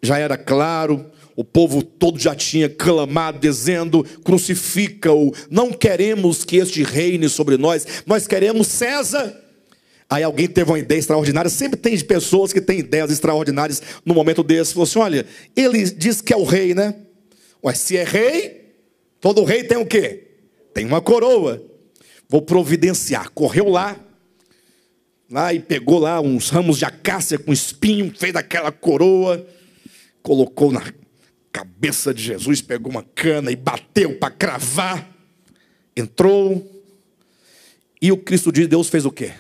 Já era claro, o povo todo já tinha clamado, dizendo, crucifica-o, não queremos que este reine sobre nós, nós queremos César. Aí alguém teve uma ideia extraordinária, sempre tem pessoas que têm ideias extraordinárias no momento desse. Falou assim, olha, ele diz que é o rei, né? Ué, se é rei, todo rei tem o quê? Tem uma coroa. Vou providenciar. Correu lá e pegou lá uns ramos de acácia com espinho, fez aquela coroa, colocou na cabeça de Jesus, pegou uma cana e bateu para cravar. Entrou. E o Cristo de Deus fez o quê?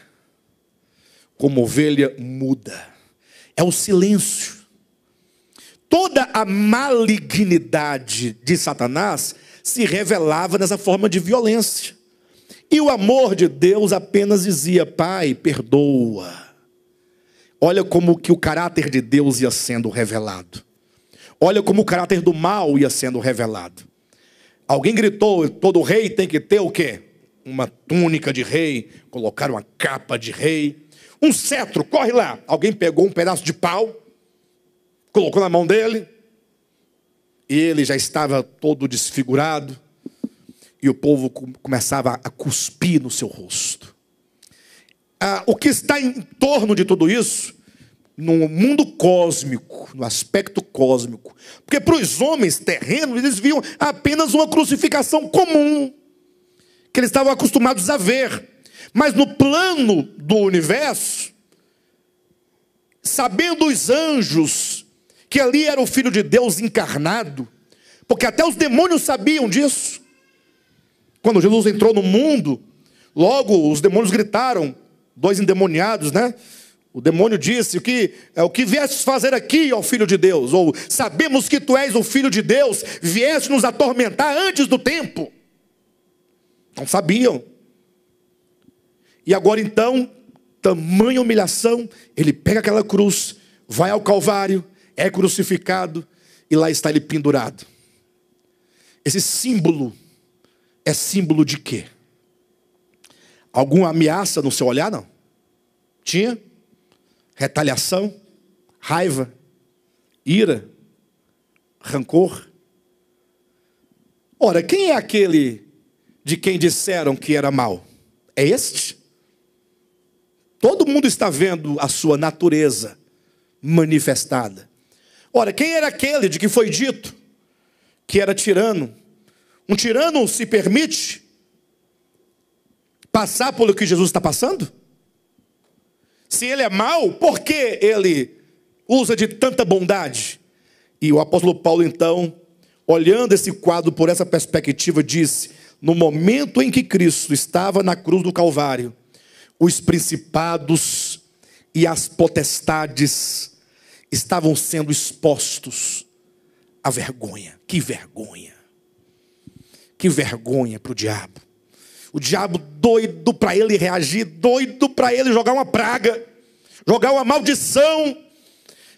Como ovelha muda. É o silêncio. Toda a malignidade de Satanás se revelava nessa forma de violência. E o amor de Deus apenas dizia, Pai, perdoa. Olha como que o caráter de Deus ia sendo revelado. Olha como o caráter do mal ia sendo revelado. Alguém gritou, todo rei tem que ter o quê? Uma túnica de rei, colocar uma capa de rei. Um cetro, corre lá. Alguém pegou um pedaço de pau, colocou na mão dele, e ele já estava todo desfigurado, e o povo começava a cuspir no seu rosto. O que está em torno de tudo isso, no mundo cósmico, no aspecto cósmico, porque para os homens terrenos, eles viam apenas uma crucificação comum, que eles estavam acostumados a ver, mas no plano do universo, sabendo os anjos, que ali era o Filho de Deus encarnado, porque até os demônios sabiam disso. Quando Jesus entrou no mundo, logo os demônios gritaram, dois endemoniados, né? O demônio disse, o que viestes fazer aqui, ó Filho de Deus? Ou, sabemos que tu és o Filho de Deus, vieste nos atormentar antes do tempo. Não sabiam. E agora então, tamanha humilhação, ele pega aquela cruz, vai ao Calvário, é crucificado, e lá está ele pendurado. Esse símbolo é símbolo de quê? Alguma ameaça no seu olhar? Não. Tinha? Retaliação, raiva, ira, rancor. Ora, quem é aquele de quem disseram que era mau? É este? Todo mundo está vendo a sua natureza manifestada. Ora, quem era aquele de que foi dito que era tirano? Um tirano se permite passar pelo que Jesus está passando? Se ele é mau, por que ele usa de tanta bondade? E o apóstolo Paulo, então, olhando esse quadro por essa perspectiva, disse: no momento em que Cristo estava na cruz do Calvário, os principados e as potestades estavam sendo expostos à vergonha. Que vergonha! Que vergonha para o diabo. O diabo doido para ele reagir, doido para ele jogar uma praga, jogar uma maldição,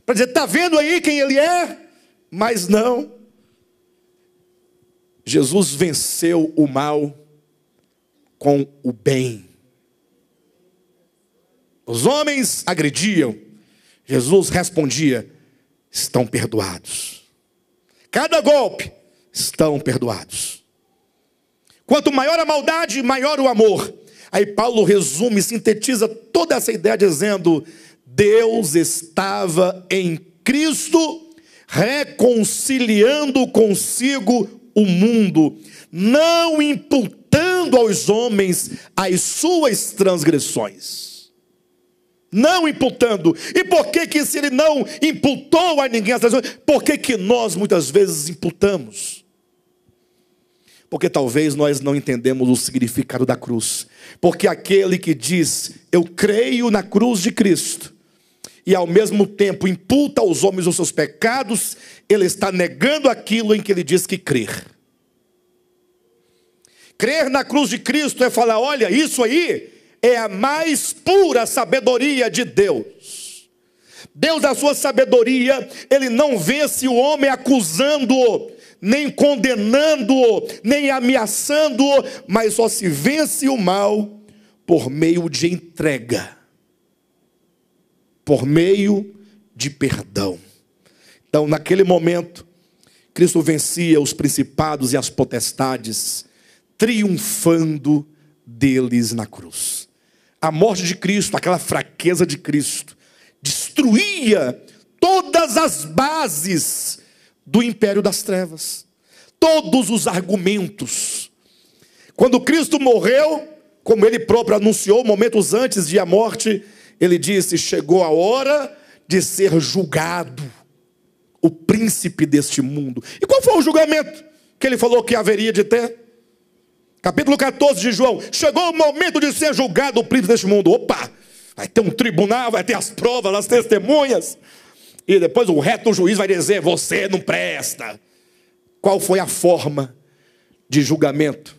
para dizer: está vendo aí quem ele é? Mas não. Jesus venceu o mal com o bem. Os homens agrediam, Jesus respondia: estão perdoados. Cada golpe, estão perdoados. Quanto maior a maldade, maior o amor. Aí Paulo resume, sintetiza toda essa ideia dizendo: Deus estava em Cristo reconciliando consigo o mundo, não imputando aos homens as suas transgressões. Não imputando. E por que se ele não imputou a ninguém as transgressões, por que nós muitas vezes imputamos? Porque talvez nós não entendemos o significado da cruz. Porque aquele que diz: eu creio na cruz de Cristo, e ao mesmo tempo imputa aos homens os seus pecados, ele está negando aquilo em que ele diz que crer. Crer na cruz de Cristo é falar: olha, isso aí é a mais pura sabedoria de Deus. Deus, da sua sabedoria, ele não vence o homem acusando-o, nem condenando-o, nem ameaçando-o, mas só se vence o mal por meio de entrega, por meio de perdão. Então, naquele momento, Cristo vencia os principados e as potestades, triunfando deles na cruz. A morte de Cristo, aquela fraqueza de Cristo, destruía todas as bases do império das trevas, todos os argumentos. Quando Cristo morreu, como ele próprio anunciou momentos antes de a morte, ele disse: chegou a hora de ser julgado o príncipe deste mundo. E qual foi o julgamento que ele falou que haveria de ter? Capítulo 14 de João: chegou o momento de ser julgado o príncipe deste mundo. Opa, vai ter um tribunal, vai ter as provas, as testemunhas, e depois o reto juiz vai dizer: você não presta. Qual foi a forma de julgamento?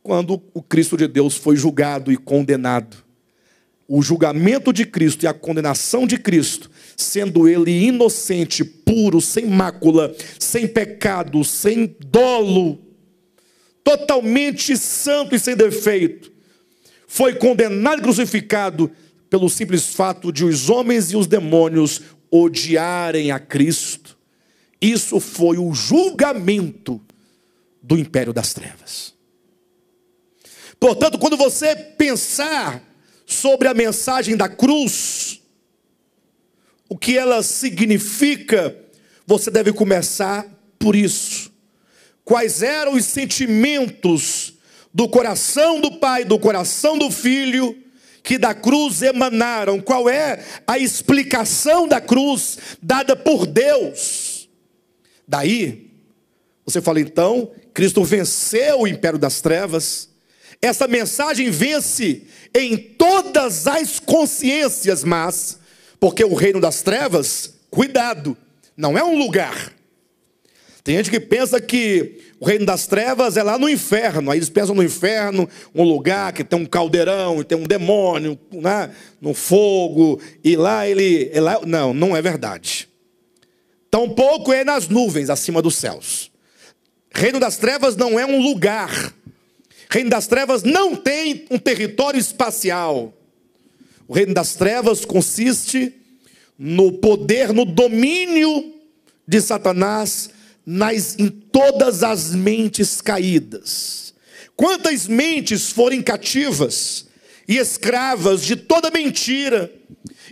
Quando o Cristo de Deus foi julgado e condenado. O julgamento de Cristo e a condenação de Cristo, sendo ele inocente, puro, sem mácula, sem pecado, sem dolo, totalmente santo e sem defeito, foi condenado e crucificado pelo simples fato de os homens e os demônios odiarem a Cristo. Isso foi o julgamento do império das trevas. Portanto, quando você pensar sobre a mensagem da cruz, o que ela significa, você deve começar por isso. Quais eram os sentimentos do coração do Pai, do coração do Filho, que da cruz emanaram? Qual é a explicação da cruz dada por Deus? Daí, você fala: então, Cristo venceu o império das trevas. Essa mensagem vence em todas as consciências, mas, porque o reino das trevas, cuidado, não é um lugar. Tem gente que pensa que o reino das trevas é lá no inferno. Aí eles pensam no inferno, um lugar que tem um caldeirão, e tem um demônio, né, no fogo, e lá ele... Não, não é verdade. Tampouco é nas nuvens acima dos céus. Reino das trevas não é um lugar. O reino das trevas não tem um território espacial. O reino das trevas consiste no poder, no domínio de Satanás em todas as mentes caídas. Quantas mentes forem cativas e escravas de toda mentira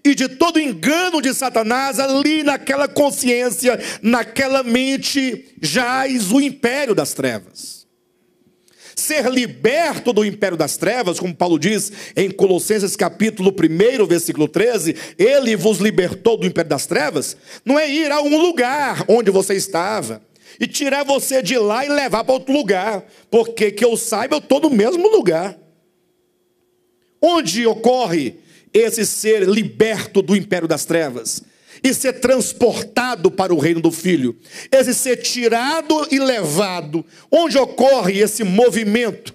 e de todo engano de Satanás, ali naquela consciência, naquela mente, jaz o império das trevas. Ser liberto do império das trevas, como Paulo diz em Colossenses capítulo 1, versículo 13, ele vos libertou do império das trevas, não é ir a um lugar onde você estava e tirar você de lá e levar para outro lugar, porque que eu saiba, eu estou no mesmo lugar. Onde ocorre esse ser liberto do império das trevas e ser transportado para o reino do Filho? Esse ser tirado e levado. Onde ocorre esse movimento?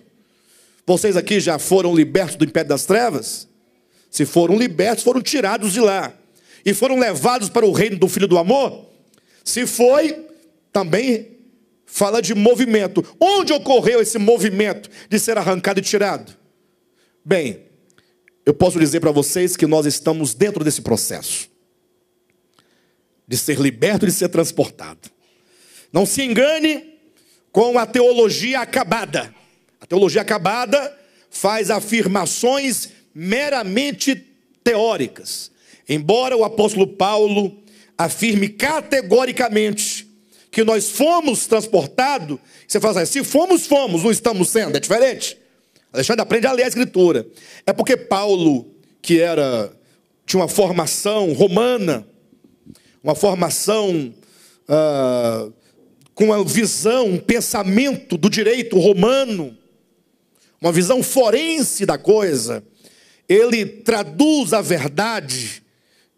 Vocês aqui já foram libertos do império das trevas? Se foram libertos, foram tirados de lá e foram levados para o reino do Filho do amor? Se foi, também fala de movimento. Onde ocorreu esse movimento de ser arrancado e tirado? Bem, eu posso dizer para vocês que nós estamos dentro desse processo de ser liberto e de ser transportado. Não se engane com a teologia acabada. A teologia acabada faz afirmações meramente teóricas. Embora o apóstolo Paulo afirme categoricamente que nós fomos transportados, você fala assim, se fomos, não estamos sendo, é diferente. Alexandre aprende a ler a Escritura. É porque Paulo, que tinha uma formação romana, uma formação com uma visão, um pensamento do direito romano, uma visão forense da coisa, ele traduz a verdade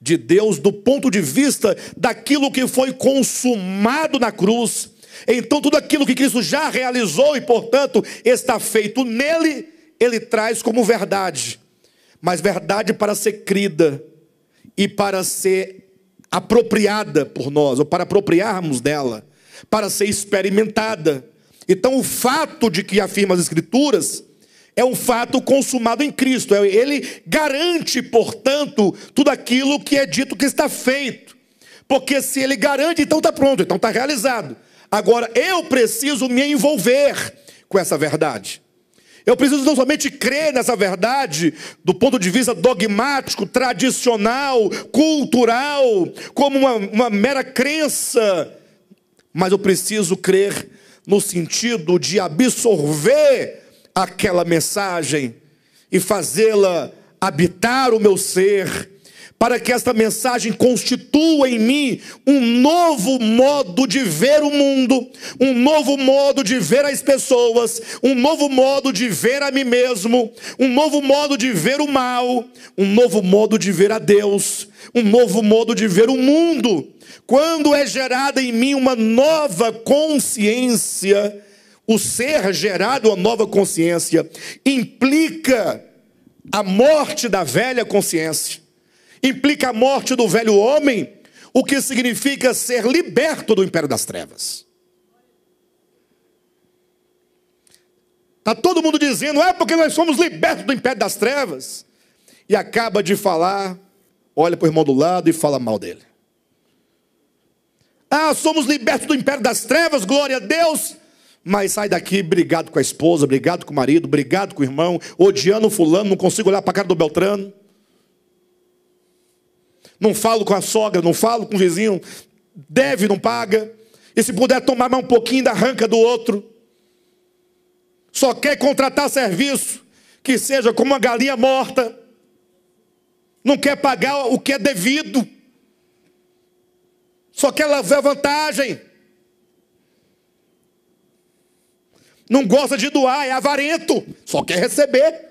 de Deus do ponto de vista daquilo que foi consumado na cruz. Então tudo aquilo que Cristo já realizou e portanto está feito nele, ele traz como verdade. Mas verdade para ser crida e para ser apropriada por nós, ou para apropriarmos dela, para ser experimentada. Então o fato de que afirma as Escrituras é um fato consumado em Cristo. Ele garante, portanto, tudo aquilo que é dito que está feito. Porque se ele garante, então está pronto, então está realizado. Agora, eu preciso me envolver com essa verdade. Eu preciso não somente crer nessa verdade, do ponto de vista dogmático, tradicional, cultural, como uma mera crença, mas eu preciso crer no sentido de absorver aquela mensagem e fazê-la habitar o meu ser, para que esta mensagem constitua em mim um novo modo de ver o mundo, um novo modo de ver as pessoas, um novo modo de ver a mim mesmo, um novo modo de ver o mal, um novo modo de ver a Deus, um novo modo de ver o mundo. Quando é gerada em mim uma nova consciência, o ser gerado uma nova consciência implica a morte da velha consciência. Implica a morte do velho homem, o que significa ser liberto do império das trevas. Está todo mundo dizendo, porque nós somos libertos do império das trevas. E acaba de falar, olha para o irmão do lado e fala mal dele. Somos libertos do império das trevas, glória a Deus. Mas sai daqui brigado com a esposa, brigado com o marido, brigado com o irmão, odiando o fulano, não consigo olhar para a cara do Beltrano. Não falo com a sogra, não falo com o vizinho, deve, não paga. E se puder tomar mais um pouquinho, ainda arranca do outro. Só quer contratar serviço que seja como uma galinha morta. Não quer pagar o que é devido. Só quer levar vantagem. Não gosta de doar, é avarento. Só quer receber.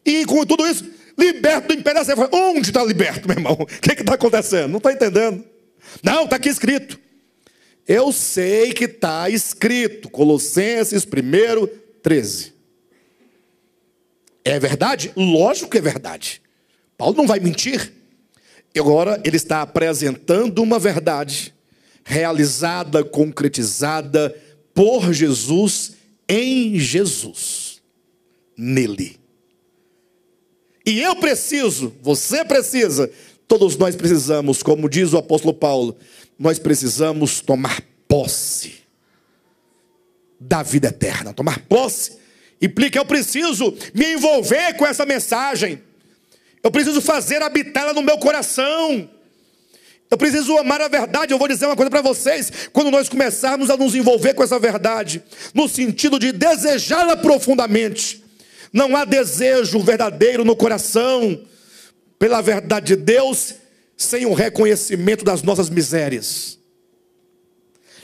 E com tudo isso, liberto do império das trevas. Onde está liberto, meu irmão? O que está acontecendo? Não está entendendo? Não, está aqui escrito. Eu sei que está escrito. Colossenses 1:13. É verdade? Lógico que é verdade. Paulo não vai mentir. Agora ele está apresentando uma verdade realizada, concretizada por Jesus em Jesus, nele. E eu preciso, você precisa, todos nós precisamos, como diz o apóstolo Paulo, nós precisamos tomar posse da vida eterna. Tomar posse implica eu preciso me envolver com essa mensagem. Eu preciso fazer habitá-la no meu coração. Eu preciso amar a verdade. Eu vou dizer uma coisa para vocês: quando nós começarmos a nos envolver com essa verdade, no sentido de desejá-la profundamente, não há desejo verdadeiro no coração pela verdade de Deus sem o reconhecimento das nossas misérias.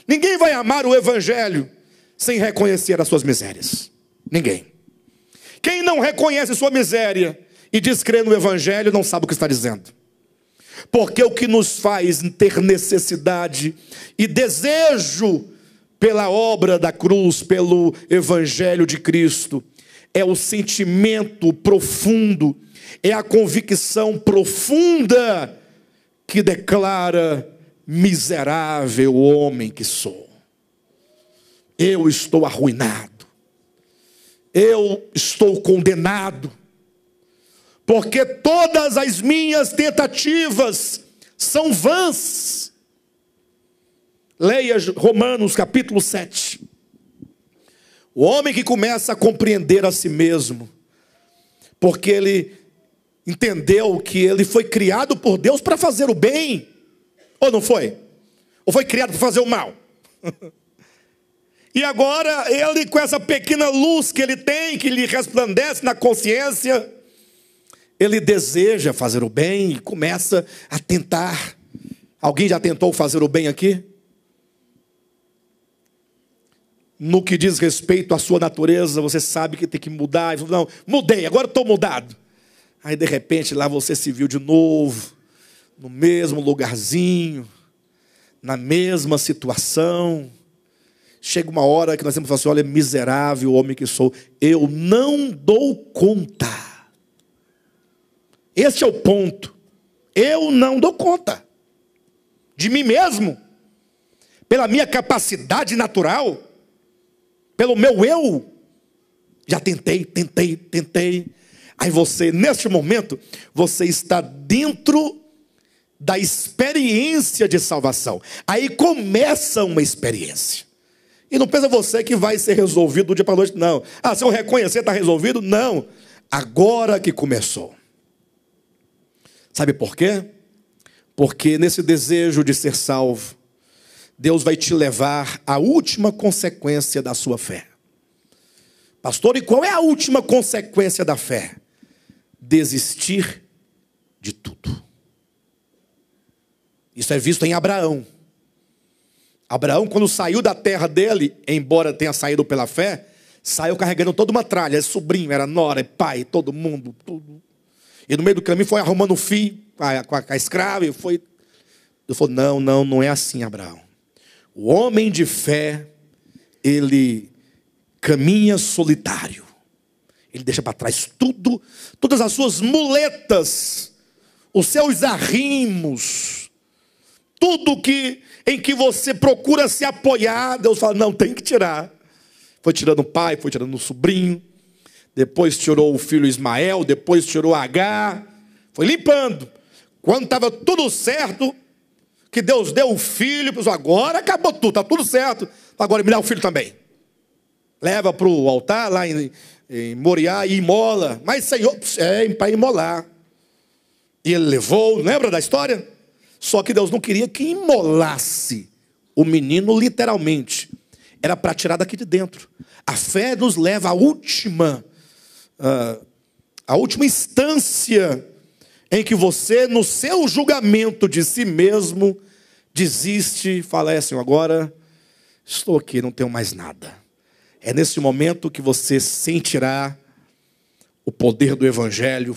Ninguém vai amar o evangelho sem reconhecer as suas misérias. Ninguém. Quem não reconhece sua miséria e diz crer no evangelho não sabe o que está dizendo. Porque o que nos faz ter necessidade e desejo pela obra da cruz, pelo evangelho de Cristo, é o sentimento profundo, é a convicção profunda que declara: miserável homem que sou. Eu estou arruinado. Eu estou condenado. Porque todas as minhas tentativas são vãs. Leia Romanos capítulo 7. O homem que começa a compreender a si mesmo, porque ele entendeu que ele foi criado por Deus para fazer o bem, ou não foi? Ou foi criado para fazer o mal? E agora ele, com essa pequena luz que ele tem, que lhe resplandece na consciência, ele deseja fazer o bem e começa a tentar. Alguém já tentou fazer o bem aqui? No que diz respeito à sua natureza, você sabe que tem que mudar. Não, mudei, agora estou mudado. Aí de repente lá você se viu de novo, no mesmo lugarzinho, na mesma situação. Chega uma hora que nós temos que falar assim: olha, miserável homem que sou, eu não dou conta. Esse é o ponto. Eu não dou conta de mim mesmo, pela minha capacidade natural, pelo meu eu. Já tentei. Aí você, neste momento, você está dentro da experiência de salvação. Aí começa uma experiência. E não pensa você que vai ser resolvido do dia para a noite, não. Ah, se eu reconhecer, está resolvido? Não. Agora que começou. Sabe por quê? Porque nesse desejo de ser salvo, Deus vai te levar à última consequência da sua fé. Pastor, e qual é a última consequência da fé? Desistir de tudo. Isso é visto em Abraão. Abraão, quando saiu da terra dele, embora tenha saído pela fé, saiu carregando toda uma tralha. É sobrinho, era nora, é pai, todo mundo, tudo. E no meio do caminho foi arrumando um fio com a escrava e foi. Ele falou: não é assim, Abraão. O homem de fé, ele caminha solitário. Ele deixa para trás tudo, todas as suas muletas, os seus arrimos, tudo em que você procura se apoiar. Deus fala: não, tem que tirar. Foi tirando o pai, foi tirando o sobrinho. Depois tirou o filho Ismael, depois tirou Agar, foi limpando. Quando estava tudo certo, que Deus deu o filho, pessoal, agora acabou tudo, está tudo certo, agora me dá o filho também. Leva para o altar lá em Moriá e imola. Mas Senhor, para imolar. E ele levou, lembra da história? Só que Deus não queria que imolasse o menino literalmente. Era para tirar daqui de dentro. A fé nos leva à última instância em que você, no seu julgamento de si mesmo, desiste e fala: Senhor, agora estou aqui, não tenho mais nada. É nesse momento que você sentirá o poder do evangelho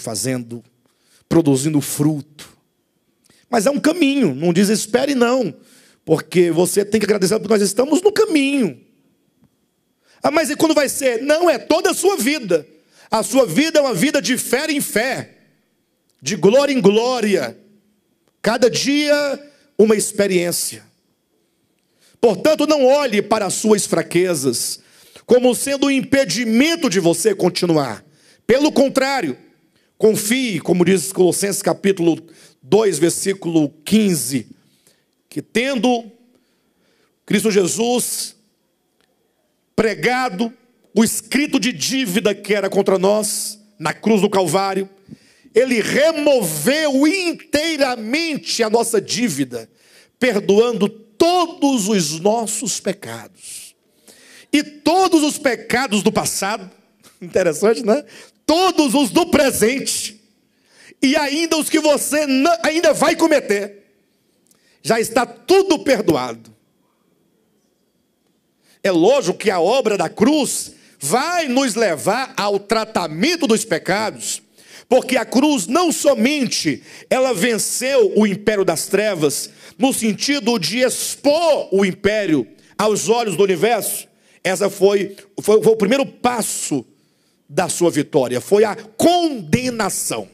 produzindo fruto. Mas é um caminho, não desespere não, porque você tem que agradecer porque nós estamos no caminho. Ah, mas e quando vai ser? Não, é toda a sua vida. A sua vida é uma vida de fé em fé, de glória em glória. Cada dia uma experiência. Portanto, não olhe para as suas fraquezas. como sendo um impedimento de você continuar. Pelo contrário, confie, como diz Colossenses capítulo 2, versículo 15, que tendo Cristo Jesus pregado o escrito de dívida que era contra nós, na cruz do Calvário, Ele removeu inteiramente a nossa dívida, perdoando todos os nossos pecados. E todos os pecados do passado, interessante, né? Todos os do presente, e ainda os que você ainda vai cometer, já está tudo perdoado. É lógico que a obra da cruz vai nos levar ao tratamento dos pecados, porque a cruz não somente ela venceu o império das trevas, no sentido de expor o império aos olhos do universo. Essa foi o primeiro passo da sua vitória, foi a condenação.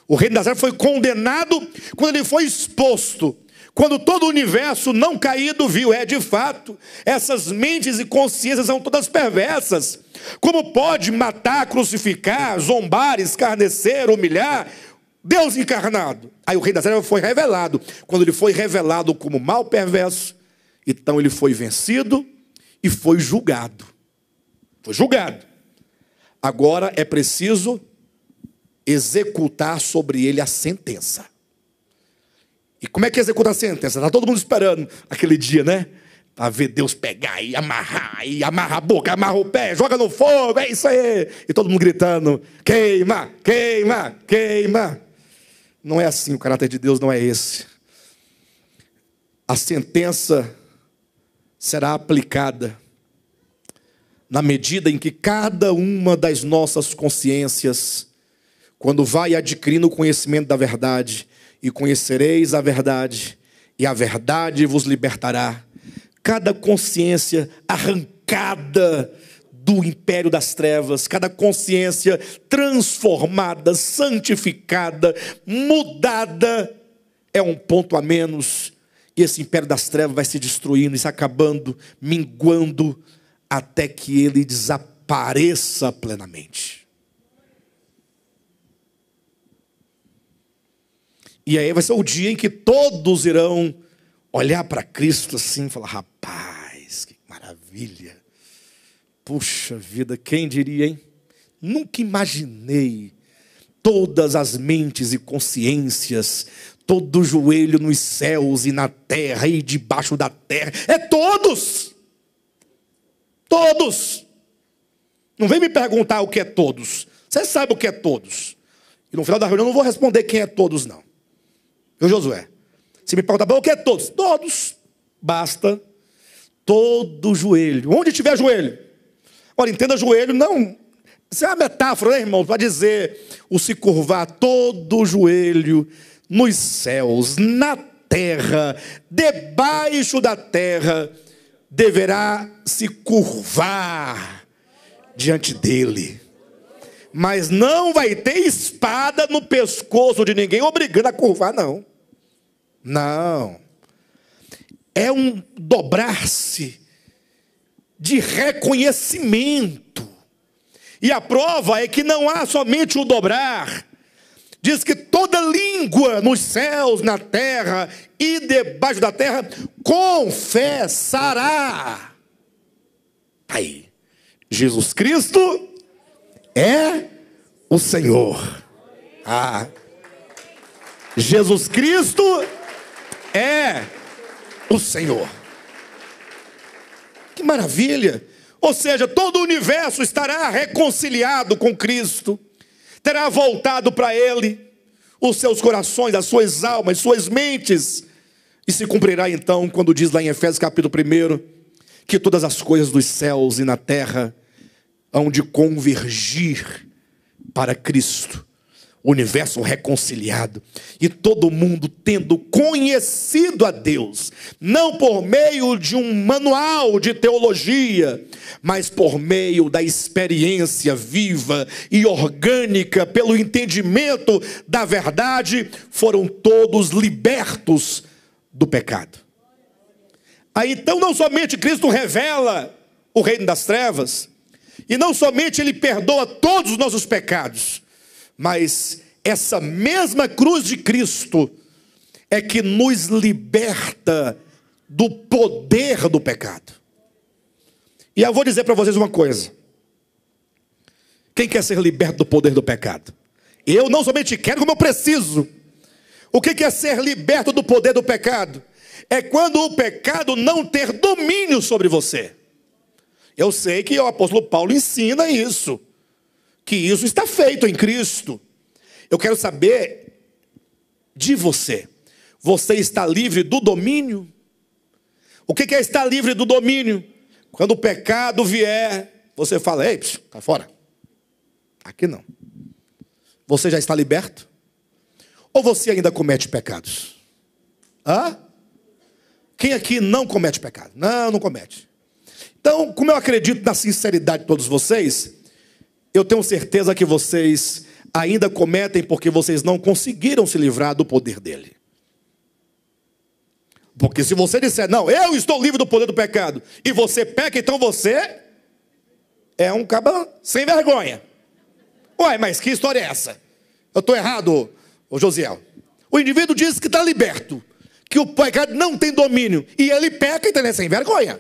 O reino das trevas foi condenado quando ele foi exposto, quando todo o universo não caído viu. De fato, essas mentes e consciências são todas perversas. Como pode matar, crucificar, zombar, escarnecer, humilhar Deus encarnado? Aí o rei das trevas foi revelado. Quando ele foi revelado como mal perverso, então ele foi vencido e foi julgado. Foi julgado. Agora é preciso executar sobre ele a sentença. E como é que executa a sentença? Está todo mundo esperando aquele dia, né? Para ver Deus pegar e amarra a boca, amarra o pé, joga no fogo, é isso aí. E todo mundo gritando, queima, queima, queima. Não é assim, o caráter de Deus não é esse. A sentença será aplicada na medida em que cada uma das nossas consciências, quando vai adquirindo o conhecimento da verdade, e conhecereis a verdade, e a verdade vos libertará. Cada consciência arrancada do império das trevas, cada consciência transformada, santificada, mudada, é um ponto a menos, e esse império das trevas vai se destruindo, e se acabando, minguando, até que ele desapareça plenamente. E aí vai ser o dia em que todos irão olhar para Cristo assim e falar, rapaz, que maravilha. Puxa vida, quem diria, hein? Nunca imaginei todas as mentes e consciências, todo joelho nos céus e na terra e debaixo da terra. É todos! Todos! Não vem me perguntar o que é todos. Você sabe o que é todos. E no final da reunião eu não vou responder quem é todos, não. Viu, Josué? Se me perguntar o que é todos? Todos. Basta. Todo joelho. Onde tiver joelho. Ora, entenda joelho, não. Isso é uma metáfora, né, irmão? Para dizer o se curvar todo joelho nos céus, na terra, debaixo da terra, deverá se curvar diante dele. Mas não vai ter espada no pescoço de ninguém obrigando a curvar, não. Não. É um dobrar-se de reconhecimento. E a prova é que não há somente o dobrar. Diz que toda língua nos céus, na terra e debaixo da terra confessará. Aí, Jesus Cristo é o Senhor. Jesus Cristo é o Senhor. Que maravilha! Ou seja, todo o universo estará reconciliado com Cristo, terá voltado para Ele os seus corações, as suas almas, suas mentes, e se cumprirá então, quando diz lá em Efésios capítulo 1, que todas as coisas dos céus e na terra hão de convergir para Cristo. O universo reconciliado, e todo mundo tendo conhecido a Deus, não por meio de um manual de teologia, mas por meio da experiência viva e orgânica, pelo entendimento da verdade, foram todos libertos do pecado. Aí então não somente Cristo revela o reino das trevas. E não somente Ele perdoa todos os nossos pecados, mas essa mesma cruz de Cristo é que nos liberta do poder do pecado. E eu vou dizer para vocês uma coisa. Quem quer ser liberto do poder do pecado? Eu não somente quero, como eu preciso. O que é ser liberto do poder do pecado? É quando o pecado não ter domínio sobre você. Eu sei que o apóstolo Paulo ensina isso, que isso está feito em Cristo. Eu quero saber de você. Você está livre do domínio? O que é estar livre do domínio? Quando o pecado vier, você fala: ei, cai fora. Aqui não. Você já está liberto? Ou você ainda comete pecados? Hã? Quem aqui não comete pecado? Não, não comete. Então, como eu acredito na sinceridade de todos vocês, eu tenho certeza que vocês ainda cometem porque vocês não conseguiram se livrar do poder dele. Porque se você disser: não, eu estou livre do poder do pecado, e você peca, então você é um caba sem vergonha. Ué, mas que história é essa? Eu estou errado, ô Josiel. O indivíduo diz que está liberto, que o pecado não tem domínio, e ele peca, então ele é sem vergonha.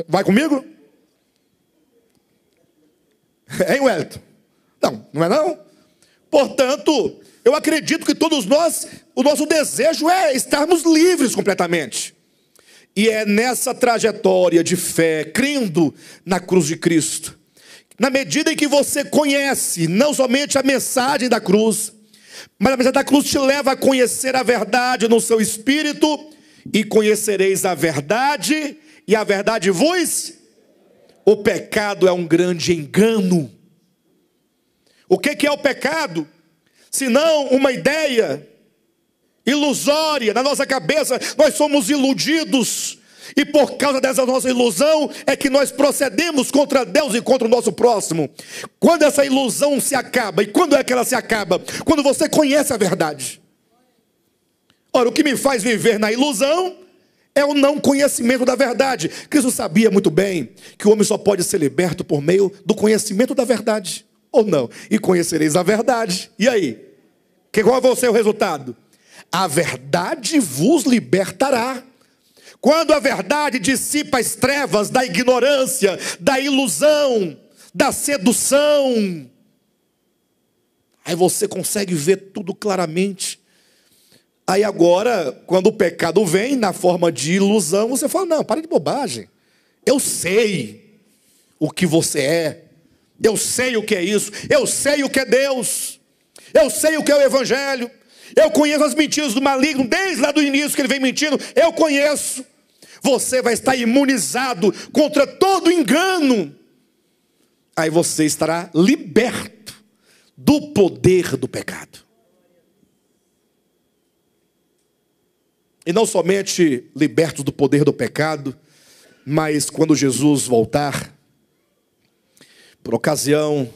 Vai comigo? Hein, Wellington? Não, não é não? Portanto, eu acredito que todos nós, o nosso desejo é estarmos livres completamente. E é nessa trajetória de fé, crendo na cruz de Cristo, na medida em que você conhece não somente a mensagem da cruz, mas a mensagem da cruz te leva a conhecer a verdade no seu espírito, e conhecereis a verdade, e a verdade vos... O pecado é um grande engano. O que é o pecado? Senão uma ideia ilusória na nossa cabeça. Nós somos iludidos, e por causa dessa nossa ilusão é que nós procedemos contra Deus e contra o nosso próximo. Quando essa ilusão se acaba, e quando é que ela se acaba? Quando você conhece a verdade. Ora, o que me faz viver na ilusão é o não conhecimento da verdade. Cristo sabia muito bem que o homem só pode ser liberto por meio do conhecimento da verdade. Ou não? E conhecereis a verdade. E aí? Qual vai ser o resultado? A verdade vos libertará. Quando a verdade dissipa as trevas da ignorância, da ilusão, da sedução, aí você consegue ver tudo claramente. Aí agora, quando o pecado vem na forma de ilusão, você fala: não, para de bobagem. Eu sei o que você é. Eu sei o que é isso. Eu sei o que é Deus. Eu sei o que é o Evangelho. Eu conheço as mentiras do maligno, desde lá do início que ele vem mentindo. Eu conheço. Você vai estar imunizado contra todo engano. Aí você estará liberto do poder do pecado. E não somente libertos do poder do pecado, mas quando Jesus voltar, por ocasião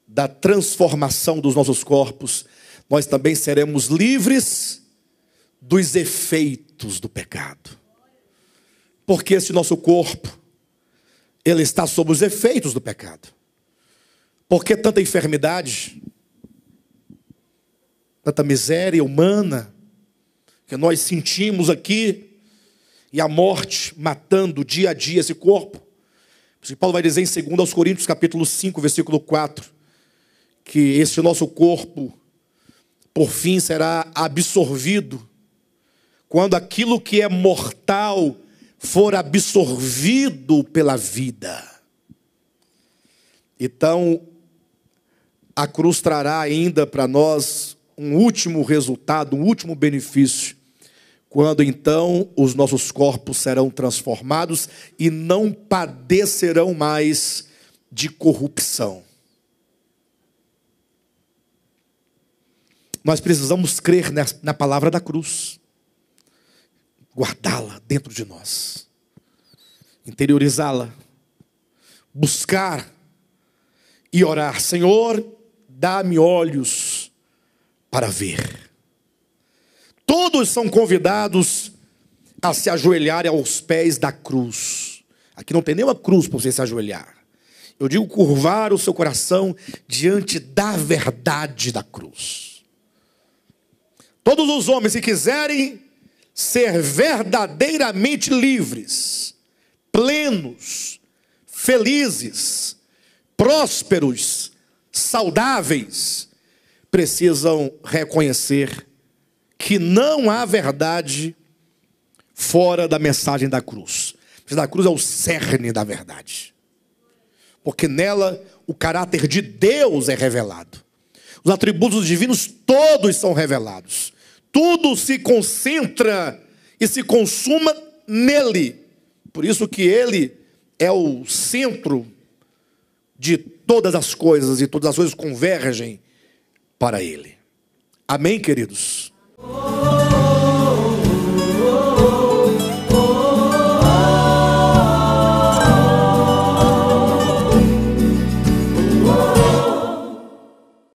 da transformação dos nossos corpos, nós também seremos livres dos efeitos do pecado. Porque esse nosso corpo, ele está sob os efeitos do pecado. Por que tanta enfermidade, tanta miséria humana que nós sentimos aqui, e a morte matando dia a dia esse corpo? Paulo vai dizer em 2 Coríntios capítulo 5, versículo 4, que este nosso corpo, por fim, será absorvido, quando aquilo que é mortal for absorvido pela vida. Então, a cruz trará ainda para nós um último resultado, um último benefício, quando então os nossos corpos serão transformados e não padecerão mais de corrupção. Nós precisamos crer na palavra da cruz, guardá-la dentro de nós, interiorizá-la, buscar e orar: Senhor, dá-me olhos para ver. Todos são convidados a se ajoelharem aos pés da cruz. Aqui não tem nenhuma cruz para você se ajoelhar. Eu digo curvar o seu coração diante da verdade da cruz. Todos os homens que quiserem ser verdadeiramente livres, plenos, felizes, prósperos, saudáveis, precisam reconhecer que não há verdade fora da mensagem da cruz. A cruz é o cerne da verdade, porque nela o caráter de Deus é revelado. Os atributos divinos todos são revelados. Tudo se concentra e se consuma nele. Por isso que ele é o centro de todas as coisas, e todas as coisas convergem para ele. Amém, queridos?